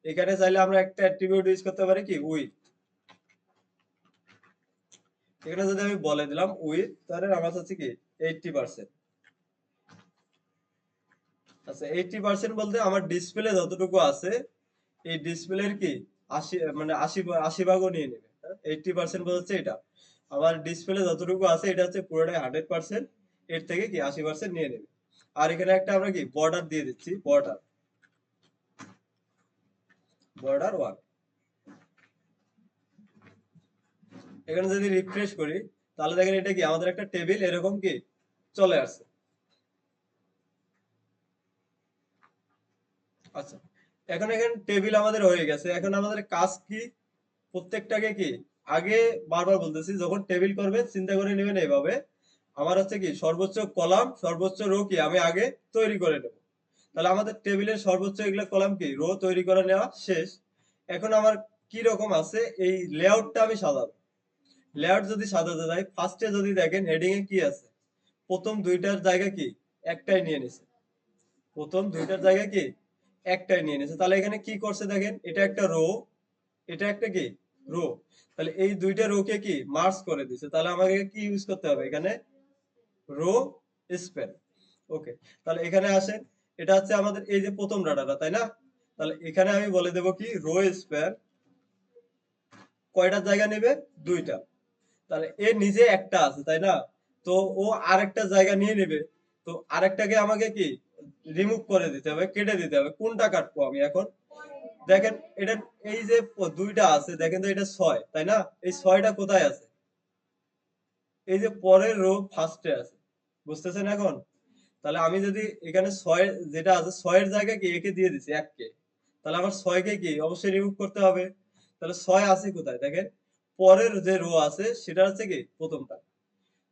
A: এখানে চাইলে আমরা একটা অ্যাট্রিবিউট ইউজ করতে পারি কি উইথ। এখানে যদি আমি বলে দিলাম উইথ, তাহলে আমার হচ্ছে কি 80%। আচ্ছা, 80% বলতে আমার ডিসপ্লে যতটুকু আছে, এই ডিসপ্লের কি 80 মানে 80 ভাগও নিয়ে নেবে। 80% বলছে এটা আমার ডিসপ্লে যতটুকু আছে, এটা হচ্ছে পুরোটাই 100%, এর থেকে কি 80% নিয়ে নেবে। আর এখানে একটা আমরা কি বর্ডার দিয়ে দিচ্ছি, বর্ডার বর্ডার ওয়ান। এখানে যদি রিফ্রেশ করি, তাহলে দেখেন এটা কি আমাদের একটা টেবিল এরকম কি চলে আসছে। আচ্ছা, এখন এখানে টেবিল আমাদের হয়ে গেছে। এখন আমাদের কাজ কি, প্রত্যেকটাকে কি আগে বারবার বলতেছি, যখন টেবিল করবে চিন্তা করে নেবেন এইভাবে, আমার হচ্ছে কি সর্বোচ্চ কলাম সর্বোচ্চ রো কি আমি আগে তৈরি করে নেব। তাহলে আমাদের টেবিলের সর্বোচ্চ এগুলো কলাম কি রো তৈরি করে নেওয়া শেষ। এখন আমার কি রকম আছে এই লেআউটটা আমি সাজাবো। লেআউট যদি সাজাতে যাই, ফার্স্টে যদি দেখেন হেডিং এ কি আছে, প্রথম দুইটার জায়গা কি একটাই নিয়ে নিছে, প্রথম দুইটার জায়গা কি একটাই নিয়ে নিছে। তাহলে এখানে কি করছে দেখেন, এটা একটা রো, এটা একটা কি রো। তাহলে এই দুইটা রো কে কি মার্জ করে দিছে, তাহলে আমাকে কি ইউজ করতে হবে এখানে, রো স্প্যান। ওকে, তাহলে এখানে আসেন, এটা হচ্ছে আমাদের এই যে প্রথম ডাটাটা, তাই না? তাহলে এখানে আমি বলে দেব কি রো স্প্যান কয়টা জায়গা নেবে, দুইটা। তাহলে এ নিজে একটা আছে, তাই না? তো ও আরেকটা জায়গা নিয়ে নেবে, তো আরেকটাকে আমাকে কি রিমুভ করে দিতে হবে, কেটে দিতে হবে। কোনটা কাটবো আমি এখন? দেখেন এটা, এই যে দুইটা আছে, দেখেন তো এটা 6, তাই না? এই 6টা কোথায় আছে? এই যে পরের রো ফার্স্টে আছে, বুঝতেছেন এখন? তাহলে আমি যদি এখানে 6 যেটা আছে 6 এর জায়গায় কি একে দিয়ে দিছি 1 কে, তাহলে আমার 6 কে কি অবশ্যই রিমুভ করতে হবে। তাহলে 6 আছে কোথায় দেখেন, পরের যে রো আছে সেটা হচ্ছে কি প্রথমটা।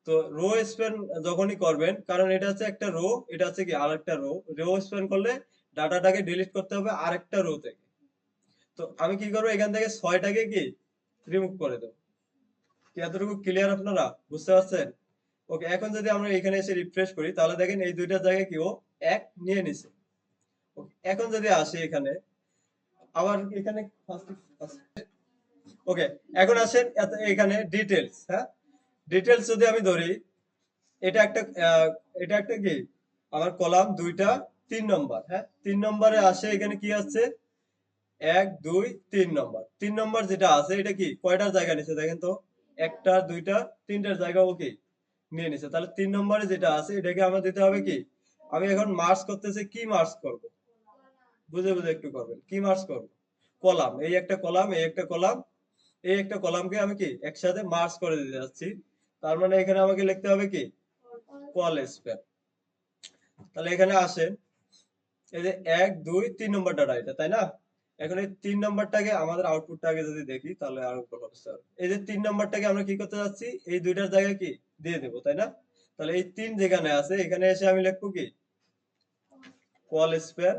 A: তো রো স্প্যান যখনই করবেন, কারণ এটা হচ্ছে একটা রো, এটা হচ্ছে কি আরেকটা রো, রো স্প্যান করলে ডাটাটাকে ডিলিট করতে হবে আরেকটা রো থেকে। তো আমি কি করবো, এখান থেকে 6টাকে কি রিমুভ করে দেবো। কি এতটুকু ক্লিয়ার আপনারা বুঝতে পারছেন? ওকে, এখন যদি আমরা এখানে এসে রিফ্রেশ করি, তাহলে দেখেন এই দুইটা জায়গায় কি ও 1 নিয়ে নিছে। ওকে, এখন যদি আসি এখানে, আবার এখানে ওকে, এখন আসেন এখানে ডিটেলস। হ্যাঁ, ডিটেলস যদি আমি ধরি, এটা একটা এটা একটা কি আমার কলাম দুইটা, 3 নম্বর। হ্যাঁ, 3 নম্বরে আসে এখানে কি আছে, 1 2 3 নম্বর। 3 নম্বর যেটা আছে এটা কি কয়টার জায়গা নিছে দেখেন তো, একটা দুইটা তিনটার জায়গা ও কি নিয়ে নিছে। তাহলে 3 নম্বরে যেটা আছে এটাকে আমার দিতে হবে কি, আমি এখন মার্জ করতেছি, কি মার্জ করব, বুঝে বুঝে একটু করবেন, কি মার্জ করব, কলাম, এই একটা কলাম, এই একটা কলাম, এই একটা কলামকে আমি কি একসাথে মার্জ করে দিতে যাচ্ছি। তার মানে এখানে আমাকে লিখতে হবে কি কল স্প্যান। তাহলে এখানে আসেন, এই যে 1 2 3 নম্বর ডাটা এটা, তাই না? এখন এই 3 নম্বরটাকে আমাদের আউটপুটটাকে যদি দেখি তাহলে আরো ভালো বুঝতে পারবে। এই যে 3 নম্বরটাকে আমরা কি করতে যাচ্ছি, এই দুইটার জায়গায় কি দিয়ে দেবো, তাই না? তাহলে এই 3 যেখানে আছে এখানে এসে আমি লিখবো কি কল স্প্যান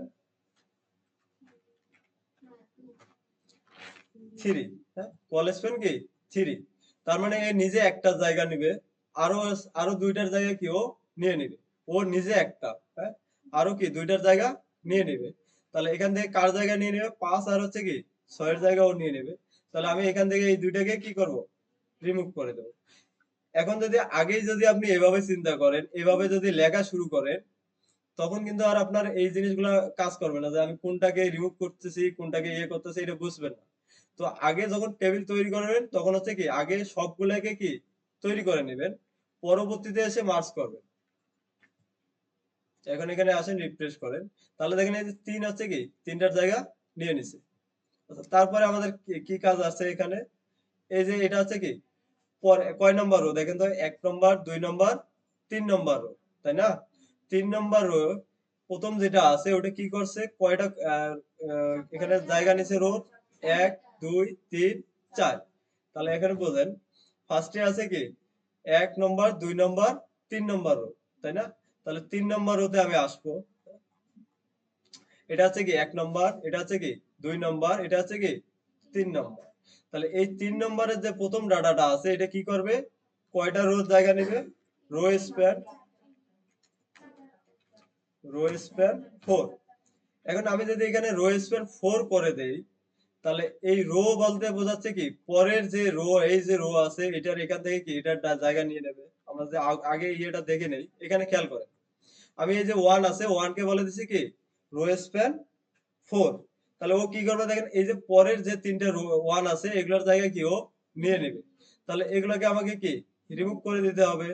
A: 3। হ্যাঁ, কল স্প্যান কি 3। তার মানে এ নিজে একটা জায়গা নিবে, আরো আরো দুইটার জায়গা কি ও নিয়ে নিবে, ও নিজে একটা। হ্যাঁ, আরো কি দুইটার জায়গা নিয়ে নিবে। তাহলে এখান থেকে কার জায়গা নিয়ে নেবে, 5 আর হচ্ছে কি 6 এর জায়গা ও নিয়ে নেবে। তাহলে আমি এখান থেকে এই দুইটাকে কি করব, রিমুভ করে দেবো। এখন যদি আগেই যদি আপনি এভাবে চিন্তা করেন, এভাবে যদি লেখা শুরু করেন, তখন কিন্তু আর আপনার এই জিনিসগুলা কাজ করবে না, যে আমি কোনটাকে রিমুভ করতেছি কোনটাকে ইয়ে করতেছি এটা বুঝবেন না। তো আগে যখন টেবিল তৈরি করবেন তখন হচ্ছে কি আগে সবগুলাকে কি তৈরি করে নেবেন, পরবর্তীতে এসে মার্জ করবেন। এখন এখানে আসেন রিফ্রেশ করেন, তাহলে দেখেন এই যে 3 হচ্ছে কি তিনটার জায়গা নিয়ে নিছে। আচ্ছা, তারপরে আমাদের কি কি কাজ আছে এখানে, এই যে এটা হচ্ছে কি পরে কয় নম্বর রো দেখেন তো, 1 নম্বর 2 নম্বর 3 নম্বর রো, তাই না? 3 নম্বর রো প্রথম যেটা আছে ওটা কি করছে, কয়টা এখানে জায়গা নিছে রো, 1 2 3 4। তাহলে এখানে বোঝেন ফার্স্টে আছে কি 1 নম্বর 2 নম্বর 3 নম্বর রো, তাই না? তাহলে 3 নম্বর রোতে আমি আসবো, এটা হচ্ছে কি 1 নম্বর, এটা হচ্ছে কি 2 নম্বর, এটা হচ্ছে কি 3 নম্বর। তাহলে এই 3 নম্বরের যে প্রথম ডাটাটা আছে এটা কি করবে, কয়টা রো জায়গা নেবে, রো স্প্যান, রো স্প্যান 4। এখন আমি যদি এখানে রো স্প্যান 4 করে দেই, তাহলে এই রো বলতে বোঝাচ্ছে কি পরের যে রো, এই যে রো আছে এটার এখান থেকে কি এটার জায়গা নিয়ে নেবে। আমরা যে আগে ইয়েটা দেখে নেই, এখানে খেয়াল করেন, আমি এই যে 1 আছে 1 কে বলে দিছি কি রো স্প্যান 4। তাহলে ও কি করবে দেখেন, এই যে পরের যে তিনটে ওয়ান আছে এগুলোর জায়গায় কি ও নিয়ে নেবে। তাহলে এগুলোকে আমাকে কি রিমুভ করে দিতে হবে।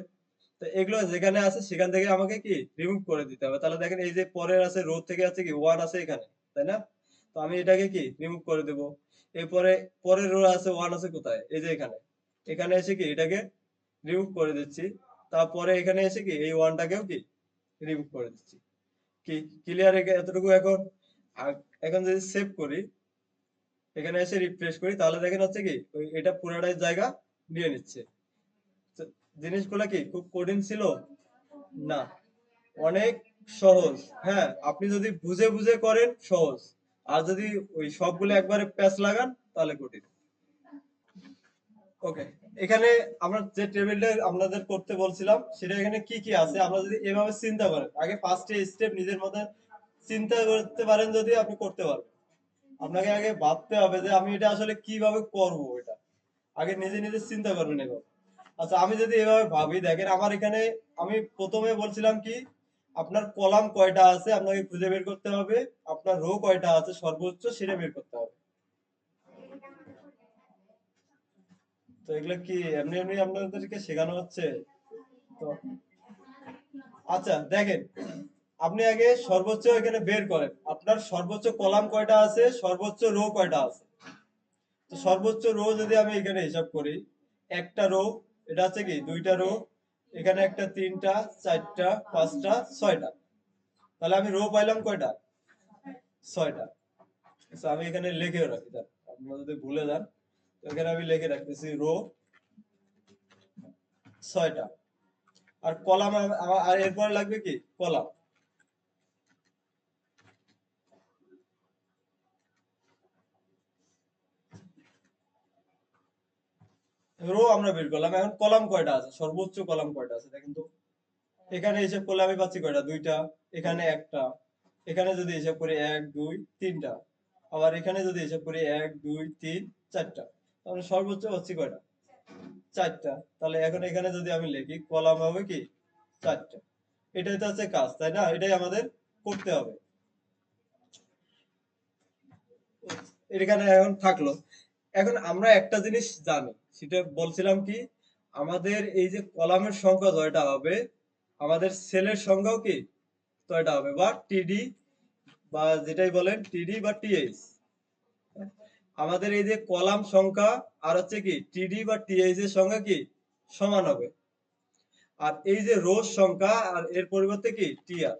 A: তো এগুলো যেখানে আছে সেখান থেকে আমাকে কি রিমুভ করে দিতে হবে। তাহলে দেখেন এই যে পরের আছে রো থেকে আছে কি ওয়ান আছে এখানে, তাই না? তো আমি এটাকে কি রিমুভ করে দেব। এরপরে পরের রো আছে ওয়ান আছে কোথায়, এই যে এখানে, এখানে এসে কি এটাকে রিমুভ করে দিচ্ছি। তারপরে এখানে এসে কি এই ওয়ানটাকেও কি রিমুভ করে দিচ্ছি। কি ক্লিয়ার এতটুকু এখন? আর এখন যদি সেভ করি, এখানে এসে রিফ্রেশ করি, তাহলে দেখেন হচ্ছে কি এটা পুরাটাই জায়গা নিয়ে নিচ্ছে। তো জিনিসগুলো কি খুব কঠিন ছিল না, অনেক সহজ। হ্যাঁ, আপনি যদি বুঝে বুঝে করেন সহজ, আর যদি ওই সবগুলো একবারে প্যাচ লাগান তাহলে কঠিন। ওকে, এখানে আমরা যে টেবিলটা আপনাদের করতে বলছিলাম সেটা এখানে কি কি আছে, আমরা যদি এভাবে চিন্তা করেন, আগে ফার্স্টে স্টেপ নিজের মধ্যে চিন্তা করতে পারেন যদি আপনি করতে পারবেন। আপনাকে আগে ভাবতে হবে যে আমি এটা আসলে কিভাবে করব। এটা আগে নিজে নিজে চিন্তা করবেন এভাবে। আচ্ছা, আমি যদি এভাবে ভাবি, দেখেন আমার এখানে আমি প্রথমে বলছিলাম কি, আপনার কলাম কয়টা আছে আপনাকে খুঁজে বের করতে হবে, আপনার রো কয়টা আছে সর্বোচ্চ সেটা বের করতে হবে। তো এগুলো কি এমনি এমনি আপনাদেরকে শেখানো হচ্ছে? তো আচ্ছা দেখেন, আপনি আগে সর্বোচ্চ এখানে বের করেন আপনার সর্বোচ্চ কলাম কয়টা আছে, সর্বোচ্চ রো কয়টা আছে। তো সর্বোচ্চ রো যদি আমি এখানে হিসাব করি, একটা রো, এটা আছে কি দুইটা রো, এখানে একটা, তিনটা, চারটা, পাঁচটা, ছয়টা। তাহলে আমি রো পাইলাম কয়টা? ছয়টা। আচ্ছা, আমি এখানে লিখে রাখি, দেন আপনারা যদি ভুলে যান, তো এখানে আমি লিখে রাখতেছি রো ছয়টা। আর কলাম আর এরপরে লাগবে কি কলাম। রো আমরা বের করলাম, এখন কলাম কয়টা আছে, সর্বোচ্চ কলাম কয়টা আছে দেখেন তো। এখানে হিসাব করলে আমি পাচ্ছি কয়টা? দুইটা। এখানে একটা। এখানে যদি হিসাব করি এক, দুই, তিনটা। আবার এখানে যদি হিসাব করি এক, দুই, তিন, চারটা। তাহলে সর্বোচ্চ হচ্ছে কয়টা? চারটা। তাহলে এখন এখানে যদি আমি লিখি কলাম হবে কি চারটা। এটাই তো হচ্ছে কাজ, তাই না? এটাই আমাদের করতে হবে। এখানে এখন থাকলো। এখন আমরা একটা জিনিস জানি, সেটা বলছিলাম কি, আমাদের এই যে কলামের সংখ্যা জয়টা হবে, আমাদের সেলের সংখ্যাও কি জয়টা হবে, বা টিডি, বা যেটাই বলেন টিডি বা টিএইচ। আমাদের এই যে কলাম সংখ্যা আর হচ্ছে কি টিডি বা টিএইচ এর সংখ্যা কি সমান হবে। আর এই যে রোজ সংখ্যা আর এর পরিবর্তে কি টিআর।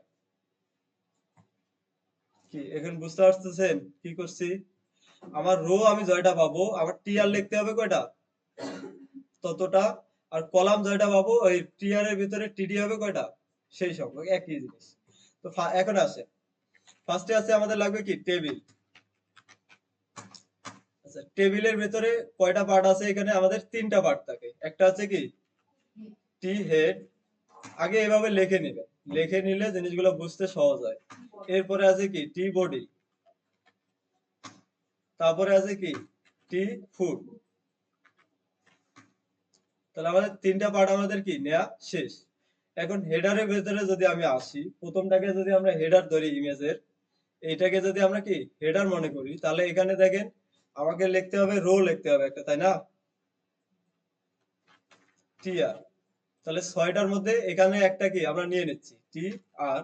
A: কি এখন বুঝতে পারতেছেন কি করছি? আমার রো আমি জয়টা পাবো, আমার টিআর লিখতে হবে কয়টা? ততটা। আর কলাম জয়টা পাবো, ওই টিআর এর ভিতরে টিডি হবে কয়টা? সেই সংখ্যক, একই জিনিস। তো এখন আসে, ফার্স্টে আছে আমাদের লাগবে কি টেবিল। আচ্ছা, টেবিলের ভিতরে কয়টা পার্ট আছে? এখানে আমাদের তিনটা পার্ট থাকে। একটা আছে কি টি হেড, আগে এভাবে লিখে নিবে, লিখে নিলে জিনিসগুলো বুঝতে সহজ হয়। এরপরে আছে কি টি বডি, তারপরে আছে কি টি ফুট। তাহলে আমাদের তিনটা পার্ট আমাদের কি নেয়া শেষ। এখন হেডারের ভেতরে যদি আমি আসি, প্রথমটাকে যদি আমরা হেডার ধরি ইমেজের, এইটাকে যদি আমরা কি হেডার মনে করি, তাহলে এখানে দেখেন আমাকে লিখতে হবে রো, লিখতে হবে একটা, তাই না? টি আর। তাহলে ছয়টার মধ্যে এখানে একটা কি আমরা নিয়ে নিচ্ছি টি আর।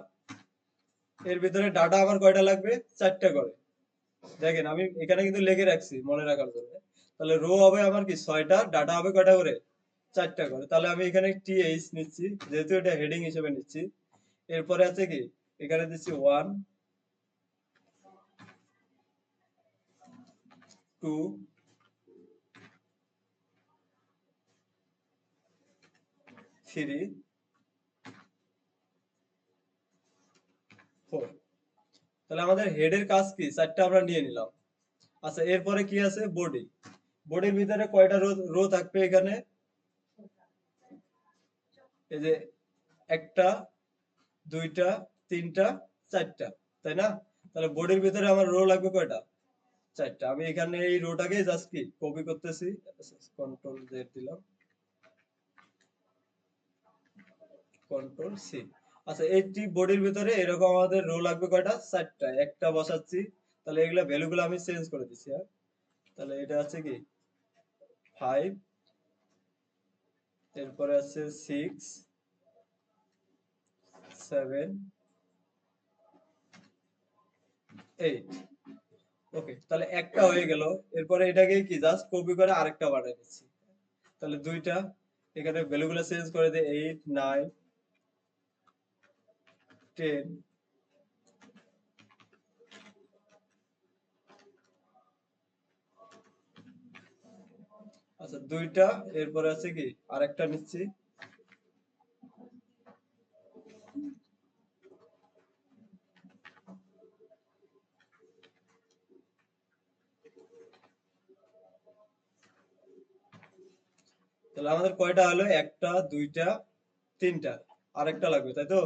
A: এর ভিতরে ডাটা আমার কয়টা লাগবে? চারটা করে। দেখেন আমি এখানে কিন্তু লিখে রাখছি মনে রাখার জন্য। তাহলে রো হবে আমার কি ছয়টা, ডাটা হবে কয়টা করে? চারটা করে। তাহলে আমি এখানে টিএইচ নিচ্ছি, যেহেতু এটা হেডিং হিসেবে নিচ্ছি। এরপরে আছে কি এখানে দিচ্ছি 1, 2, 3, 4। তাহলে আমাদের হেডের কাজ কি চারটা আমরা নিয়ে নিলাম। আচ্ছা, এরপরে কি আছে বডি। বডির ভিতরে কয়টা রো রো থাকবে এখানে? এই যে একটা, দুইটা, তিনটা, চারটা, তাই না? তাহলে বডির ভিতরে আমার রো লাগবে কয়টা? চারটা। আমি এখানে এই রোটাকে জাস্ট কি কপি করতেছি, কন্ট্রোল জেড দিলাম, কন্ট্রোল সি। আচ্ছা, এই টি বডির ভিতরে এরকম আমাদের রো লাগবে কয়টা? চারটা। একটা বসাচ্ছি। তাহলে এগুলা ভ্যালুগুলো আমি চেঞ্জ করে দিচ্ছি, হ্যাঁ। তাহলে এটা আছে কি 5, এরপরে আছে 6, 7, 8। ওকে, তাহলে একটা হয়ে গেল। এরপরে এটাকে কি জাস্ট কপি করে আরেকটা বানাই দিচ্ছি। তাহলে দুইটা, এখানে ভ্যালুগুলো চেঞ্জ করে দিই, 8, 9, 10। আচ্ছা, দুইটা। এরপরে আছে কি আরেকটা নিচ্ছি। তাহলে আমাদের কয়টা হলো? একটা, দুইটা, তিনটা। আরেকটা লাগবে, তাই তো?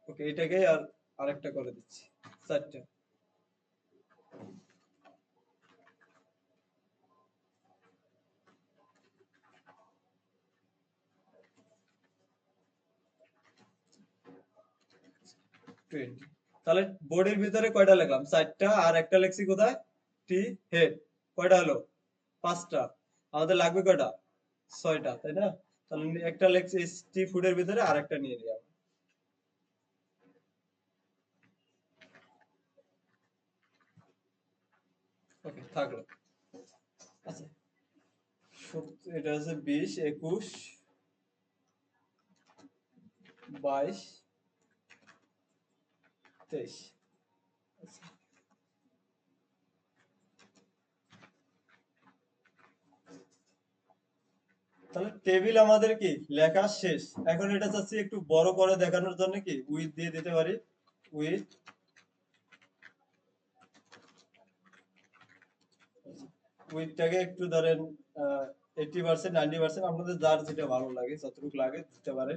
A: ওকে, এটাকে আর আরেকটা করে দিচ্ছি, চারটা। 20। তাহলে বডির ভিতরে কয়টা লিখলাম? 4টা, আর একটা লিখছি কোথায়? টি হেড। কয়টা হলো? 5টা। আমাদের লাগবে কয়টা? 6টা, তাই না? তাহলে একটা লিখছি টি ফুডের ভিতরে, আর একটা নিয়ে নিলাম। ওকে, থাকলো। আচ্ছা, এটা হচ্ছে 20, 21, 22, 23। তাহলে টেবিল আমাদের কি লেখা শেষ। এখন এটা চাচ্ছি একটু বড় করে দেখানোর জন্য কি উইথ দিয়ে দিতে পারি। উইথ উইথটাকে একটু ধরেন 80%, 90%, আপনাদের যার যেটা ভালো লাগে, যতটুকু লাগে দিতে পারে।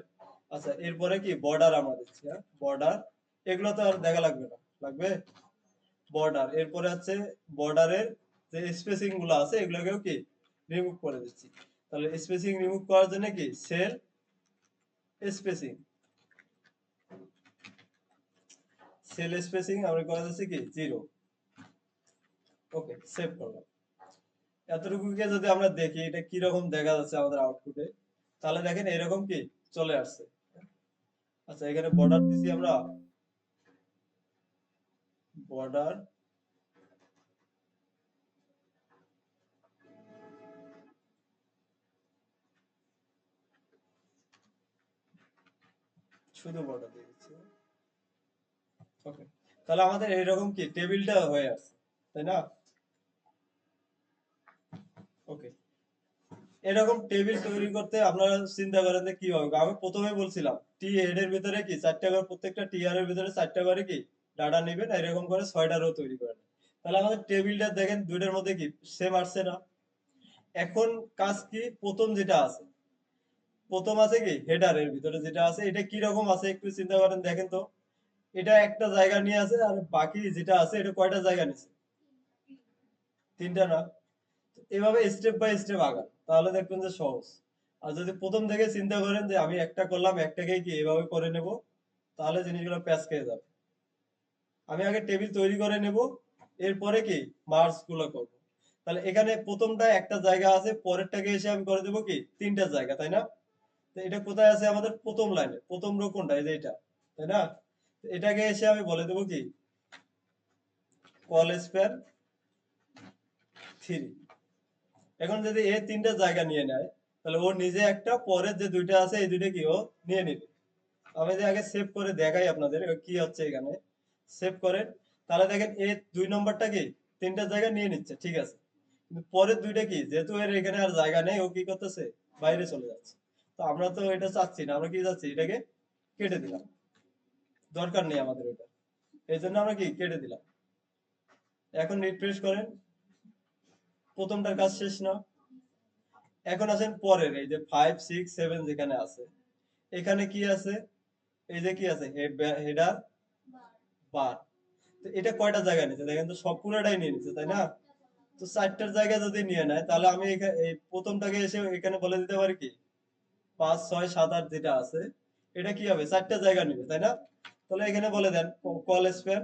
A: আচ্ছা, এরপরে কি বর্ডার আমরা দিচ্ছি। হ্যাঁ, বর্ডার এগুলো তো আর দেখা লাগবে না। লাগবে বর্ডার। এরপরে হচ্ছে বর্ডারের যে স্পেসিং গুলো আছে এগুলোকেও কি রিমুভ করে দিচ্ছি। তাহলে স্পেসিং রিমুভ করার জন্য কি সেল স্পেসিং, সেল স্পেসিং আমরা করে দিচ্ছি কি 0। ওকে, সেভ করলাম। এতটুকুকে যদি আমরা দেখি এটা কি রকম দেখা যাচ্ছে আমাদের আউটপুটে, তাহলে দেখেন এরকম কি চলে আসছে। আচ্ছা, এখানে বর্ডার দিছি আমরা, বর্ডার শুধু বর্ডার দিয়ে দিচ্ছি। ওকে, তাহলে আমাদের এইরকম কি টেবিলটা হয়ে আসছে, তাই না? ওকে, এরকম টেবিল তৈরি করতে আপনারা চিন্তা করেন যে কি হবে। আমি প্রথমে বলছিলাম টি হেড এর ভিতরে কি 4টা করে, প্রত্যেকটা টি আর এর ভিতরে 4টা করে কি ডাটা নেবেন, এরকম করে 6টা রো তৈরি করেন। তাহলে আমাদের টেবিলটা দেখেন দুইটার মধ্যে কি সেম আসছে না? এখন কাজ কি, প্রথম যেটা আছে, প্রথম আছে কি হেডার এর ভিতরে যেটা আছে এটা কি রকম আছে একটু চিন্তা করেন, দেখেন তো। এটা একটা জায়গা নিয়ে আছে, আর বাকি যেটা আছে এটা কয়টা জায়গা নিছে? 3টা না? এভাবে স্টেপ বাই স্টেপ আগান, তাহলে দেখবেন যে সহজ। আর যদি প্রথম থেকে চিন্তা করেন যে আমি একটা করলাম, একটাকে কি এভাবে করে নেব, তাহলে জিনিসগুলো প্যাচ খেয়ে যাবে। আমি আগে টেবিল তৈরি করে নেব, এরপরে কি মার্জ গুলো করবো। তাহলে এখানে প্রথমটা একটা জায়গা আছে, পরেরটাকে এসে আমি করে দেবো কি 3টা জায়গা, তাই না? তো এটা কোথায় আছে? আমাদের প্রথম লাইনে, প্রথম রো কোনটা? এই যে এটা, তাই না? তো এটাকে এসে আমি বলে দেবো কি কল স্পেয়ার 3। এখন যদি এ 3টা জায়গা নিয়ে নেয়, তাহলে ও নিজে একটা, পরের যে দুইটা আছে এই দুইটা কি ও নিয়ে নিবে। আমি যে আগে সেভ করে দেখাই আপনাদের কি হচ্ছে এখানে। সেভ করেন, তাহলে দেখেন এ 2 নম্বরটা কি 3টা জায়গা নিয়ে নিচ্ছে, ঠিক আছে। কিন্তু পরের দুইটা কি, যেহেতু এর এখানে আর জায়গা নেই, ও কি করতেছে বাইরে চলে যাচ্ছে। তো আমরা তো এটা চাচ্ছি না, আমরা কি চাচ্ছি এটাকে কেটে দিলাম, দরকার নেই আমাদের এটা। এই জন্য আমরা কি কেটে দিলাম। এখন রিফ্রেশ করেন, প্রথমটার কাজ শেষ না? এখন আসেন পরের, এই যে 5, 6, 7 যেখানে আছে, এখানে কি আছে? এই যে কি আছে হেডার বার। তো এটা কয়টা জায়গা নিচ্ছে দেখেন তো, সব পুরোটাই নিয়ে নিচ্ছে, তাই না? তো 4টার জায়গা যদি নিয়ে নেয়, তাহলে আমি এই প্রথমটাকে এসে এখানে বলে দিতে পারি কি 5, 6, 7, 8 যেটা আছে এটা কি হবে 4টা জায়গা নিবে, তাই না? তাহলে এখানে বলে দেন কল স্প্যান,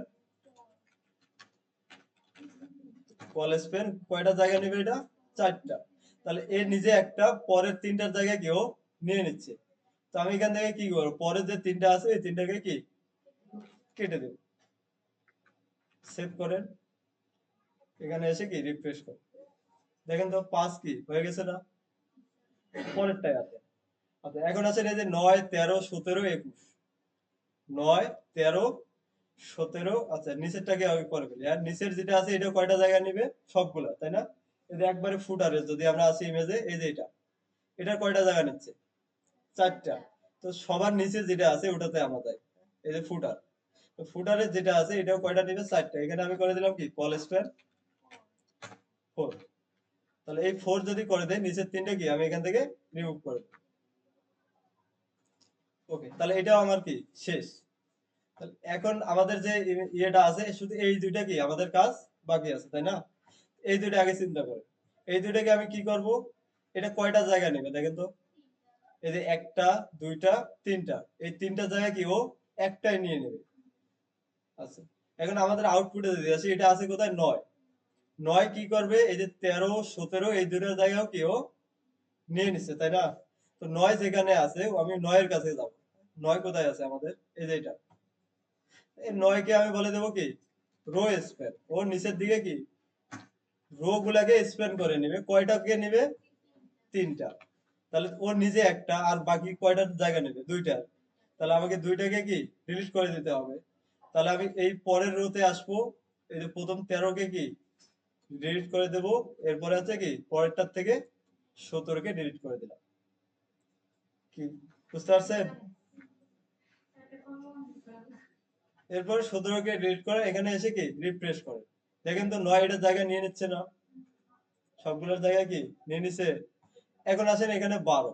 A: কল স্প্যান কয়টা জায়গা নিবে? এটা 4টা। তাহলে এ নিজে একটা, পরের 3টার জায়গায় কেউ নিয়ে নিচ্ছে। তো আমি এখান থেকে কি করবো, পরের যে 3টা আছে এই 3টাকে কি কেটে দেব। সেভ করেন, এখানে এসে কি রিফ্রেশ করেন, দেখেন তো 5 কি হয়ে গেছে না? পরেরটাই আছে। আচ্ছা, এখন আছে এই যে 9, 13, 17, 21। 9, 13, 17। আচ্ছা, নিচেরটাকে আগে করে ফেলি। আর নিচের যেটা আছে এটা কয়টা জায়গা নিবে? সবগুলা, তাই না? এই যে একবারে ফুটারে যদি আমরা আসি ইমেজে, এই যে এটা কয়টা জায়গা নিচ্ছে? 4টা। তো সবার নিচে যেটা আছে ওটাতে আমরা যাই, এই যে ফুটার। তো ফুটারের যেটা আছে এটাও কয়টা নিবে? 4টা। এখানে আমি করে দিলাম কি কল স্কয়ার 4। তাহলে এই 4 যদি করে দেয়, নিচের 3টা কি আমি এখান থেকে রিমুভ করে দেব। ওকে, তাহলে এটাও আমার কি শেষ। তাহলে এখন আমাদের যে ইয়েটা আছে, শুধু এই দুইটা কি আমাদের কাজ বাকি আছে, তাই না? এই দুইটা আগে চিন্তা করে, এই দুইটাকে আমি কি করব, এটা কয়টা জায়গা নেবে দেখেন তো। এই যে একটা, দুইটা, 3টা, এই 3টা জায়গা কি ও একটাই নিয়ে নেবে। আচ্ছা, এখন আমাদের আউটপুটে যদি আসে, এটা আছে কোথায়? 9। 9 কি করবে? এই যে 13 17 এই দুটোর জায়গাও কি ও নিয়ে নিচ্ছে, তাই না? তো 9 যেখানে আছে আমি 9 এর কাছে যাব। 9 কোথায় আছে আমাদের? এই যে এটা। এই 9 কে আমি বলে দেবো কি রো স্প্যান। ও নিচের দিকে কি রো গুলাকে স্প্যান করে নেবে। কয়টাকে নেবে? 3টা। তাহলে ও নিজে একটা, আর বাকি কয়টার জায়গা নেবে? 2টা। তাহলে আমাকে 2টাকে কি ডিলিট করে দিতে হবে। তাহলে আমি এই পরের রোতে আসবো, এই যে প্রথম 13 কে কি ডিলিট করে দেব। এরপরে আছে কি পরেরটার থেকে 17 কে ডিলিট করে দিলাম। কি বুঝতে পারছেন? এরপরে 17 কে ডিলিট করে এখানে এসে কি রিফ্রেশ করে দেখেন তো 9 এটার জায়গা নিয়ে নিচ্ছে না? সবগুলোর জায়গা কি নিয়ে নিছে? এখন আসেন এখানে 12।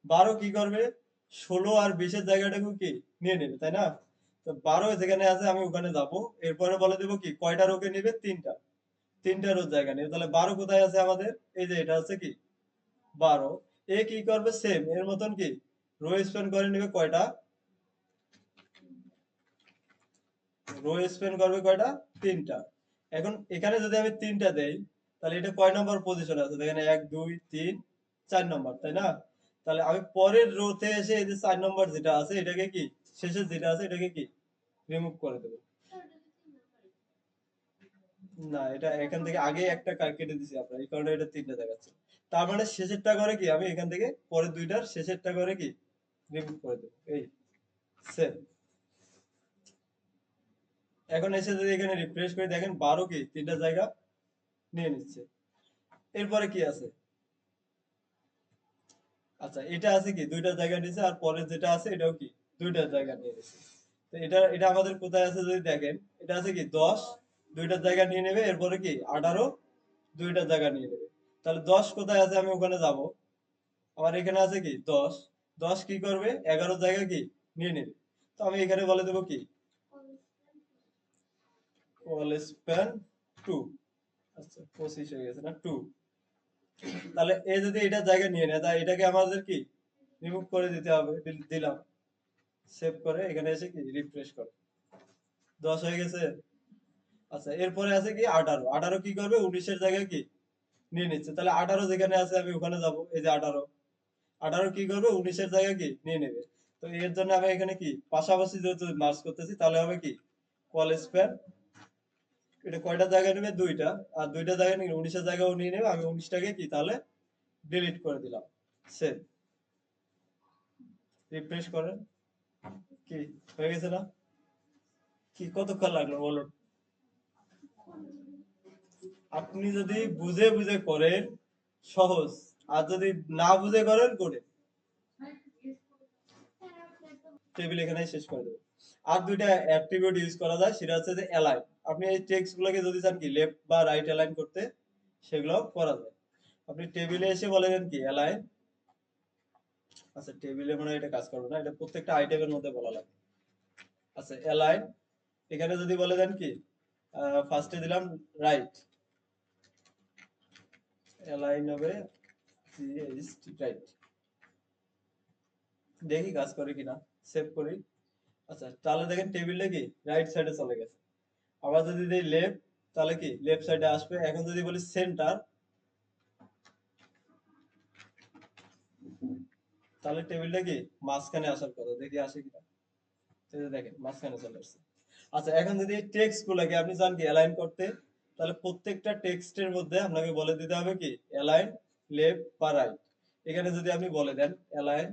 A: 12 কি করবে? 16 আর 20 এর জায়গাটাকে কি নিয়ে নেবে, তাই না? তো 12 যেখানে আছে আমি ওখানে যাব। এরপরে বলে দেব কি কয়টা রোকে নিবে? 3টা। 3টা রোর জায়গা নেবে। তাহলে 12 কোথায় আছে আমাদের? এই যে এটা আছে কি 12। এ কি করবে? সেম এর মতন কি রো স্প্যান করে নেবে কয়টা? রো স্প্যান করবে কয়টা? 3টা। এখন এখানে যদি আমি 3টা দেই, তাহলে এটা কয় নম্বর পজিশনে আছে? দেখেন 1 2 3 4 নম্বর, তাই না? তাহলে আমি পরের রোতে এসে এই যে 4 নম্বর যেটা আছে এটাকে কি শেষের যেটা আছে এটাকে কি রিমুভ করে দেবো। না, এটা এখান থেকে আগে একটা কেটে দিছি আমরা, এই কারণে এটা 3টা দেখাচ্ছে। তার মানে শেষেরটা করে কি আমি এখান থেকে পরের দুইটার শেষেরটা করে কি রিমুভ করে দেবো। এই সেম। এখন এসে যদি এখানে রিফ্রেশ করে দেখেন 12 কি 3টা জায়গা নিয়ে নিচ্ছে। এরপরে কি আছে? আচ্ছা, এটা আছে কি 2টা জায়গা নিয়েছে, আর পরের যেটা আছে এটাও কি 2টা জায়গা নিয়ে নিচ্ছে। তো এটা এটা আমাদের কোথায় আছে যদি দেখেন, এটা আছে কি 10 2টা জায়গা নিয়ে নেবে। এরপরে কি 18 2টা জায়গা নিয়ে নেবে। তাহলে 10 কোথায় আছে আমি ওখানে যাব। আমার এখানে আছে কি 10। 10 কি করবে? 11 জায়গা কি নিয়ে নেবে। তো আমি এখানে বলে দেবো কি কল স্প্যান 2। আচ্ছা, 25 হয়ে গেছে না 2। তাহলে এ যদি এটা জায়গা নিয়ে নেয় তাহলে এটাকে আমাদের কি রিমুভ করে দিতে হবে। দিলাম। সেভ করে এখানে এসে কি রিফ্রেশ করো। 10 হয়ে গেছে। আচ্ছা, এরপরে আছে কি 18। 18 কি করবে? 19 এর জায়গায় কি নিয়ে নিচ্ছে। তাহলে 18 যেখানে আছে আমি ওখানে যাব। এই যে 18। 18 কি করবে? 19 এর জায়গায় কি নিয়ে নেবে। তো এর জন্য আমি এখানে কি পাশাপাশি যেহেতু মার্জ করতেছি তাহলে হবে কি কল স্প্যান। এটা কয়টা জায়গা নেবে? 2টা। আর 2টা জায়গা নিয়ে 19 এর জায়গাও নিয়ে নেবে। আমি 19টাকে কি তাহলে ডিলিট করে দিলাম। সেভ। রিফ্রেশ করেন। কি হয়ে গেছে না? কি কতক্ষণ লাগলো বলুন? আপনি যদি বুঝে বুঝে করেন সহজ, আর যদি না বুঝে করেন করে টেবিল এখানে শেষ করে দেবো। আর দুইটা অ্যাট্রিবিউট ইউজ করা যায়, সেটা হচ্ছে যে অ্যালাইন। আপনি এই টেক্সট গুলোকে যদি চান কি লেফট বা রাইট অ্যালাইন করতে, সেগুলো করা যায়। আপনি টেবিলে এসে বলে দেন কি অ্যালাইন। আচ্ছা, টেবিলে মনে হয় এটা কাজ করবে না, এটা প্রত্যেকটা আইটেমের মধ্যে বলা লাগে। আচ্ছা, অ্যালাইন এখানে যদি বলে দেন কি ফার্স্টে দিলাম রাইট। অ্যালাইন হবে রাইট। দেখি কাজ করে কিনা। সেভ করি। আচ্ছা, তাহলে দেখেন টেবিলে কি রাইট সাইডে চলে গেছে। আবার যদি দিই লেফট, তাহলে কি লেফট সাইডে আসবে। এখন যদি বলি সেন্টার, তাহলে টেবিলটা কি মাঝখানে আসার কথা। দেখি আসে কিনা। এই যে দেখেন মাঝখানে চলে আসছে। আচ্ছা, এখন যদি এই টেক্সট গুলাকে আপনি চান কি অ্যালাইন করতে, তাহলে প্রত্যেকটা টেক্সটের মধ্যে আপনাকে বলে দিতে হবে কি অ্যালাইন লেফট বা রাইট। এখানে যদি আপনি বলে দেন অ্যালাইন,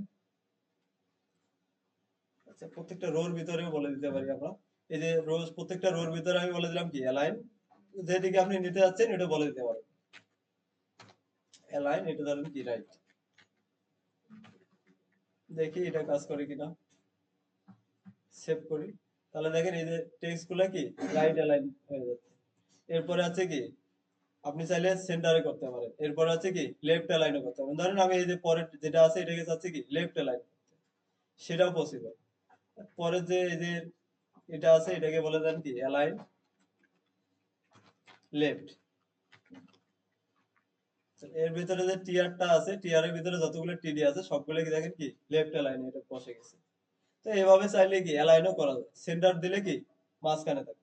A: আচ্ছা প্রত্যেকটা রোর ভিতরেও বলে দিতে পারি আমরা। এই যে রোজ প্রত্যেকটা রোর ভিতরে আমি বলে দিলাম কি অ্যালাইন, যেদিকে আপনি নিতে যাচ্ছেন এটা বলে দিতে পারেন অ্যালাইন, এটা ধরেন কি রাইট। দেখি এটা কাজ করে কিনা। সেভ করি। তাহলে দেখেন এই যে টেক্সট গুলা কি রাইট অ্যালাইন হয়ে যাচ্ছে। এরপরে আছে কি আপনি চাইলে সেন্টারে করতে পারেন। এরপরে আছে কি লেফট অ্যালাইনও করতে পারেন। ধরেন আমি এই যে পরের যেটা আছে এটাকে চাচ্ছি কি লেফট অ্যালাইন, সেটাও পসিবল। পরের যে এই যে এটা আছে এটাকে বলে দেন কি অ্যালাইন লেফট। এর ভিতরে যে টিয়ারটা আছে টিয়ারের ভিতরে যতগুলো টিডি আছে সবগুলো কি দেখেন কি লেফট অ্যালাইনে এটা বসে গেছে। তো এভাবে চাইলে কি অ্যালাইনও করা যায়। সেন্টার দিলে কি মাঝখানে থাকে।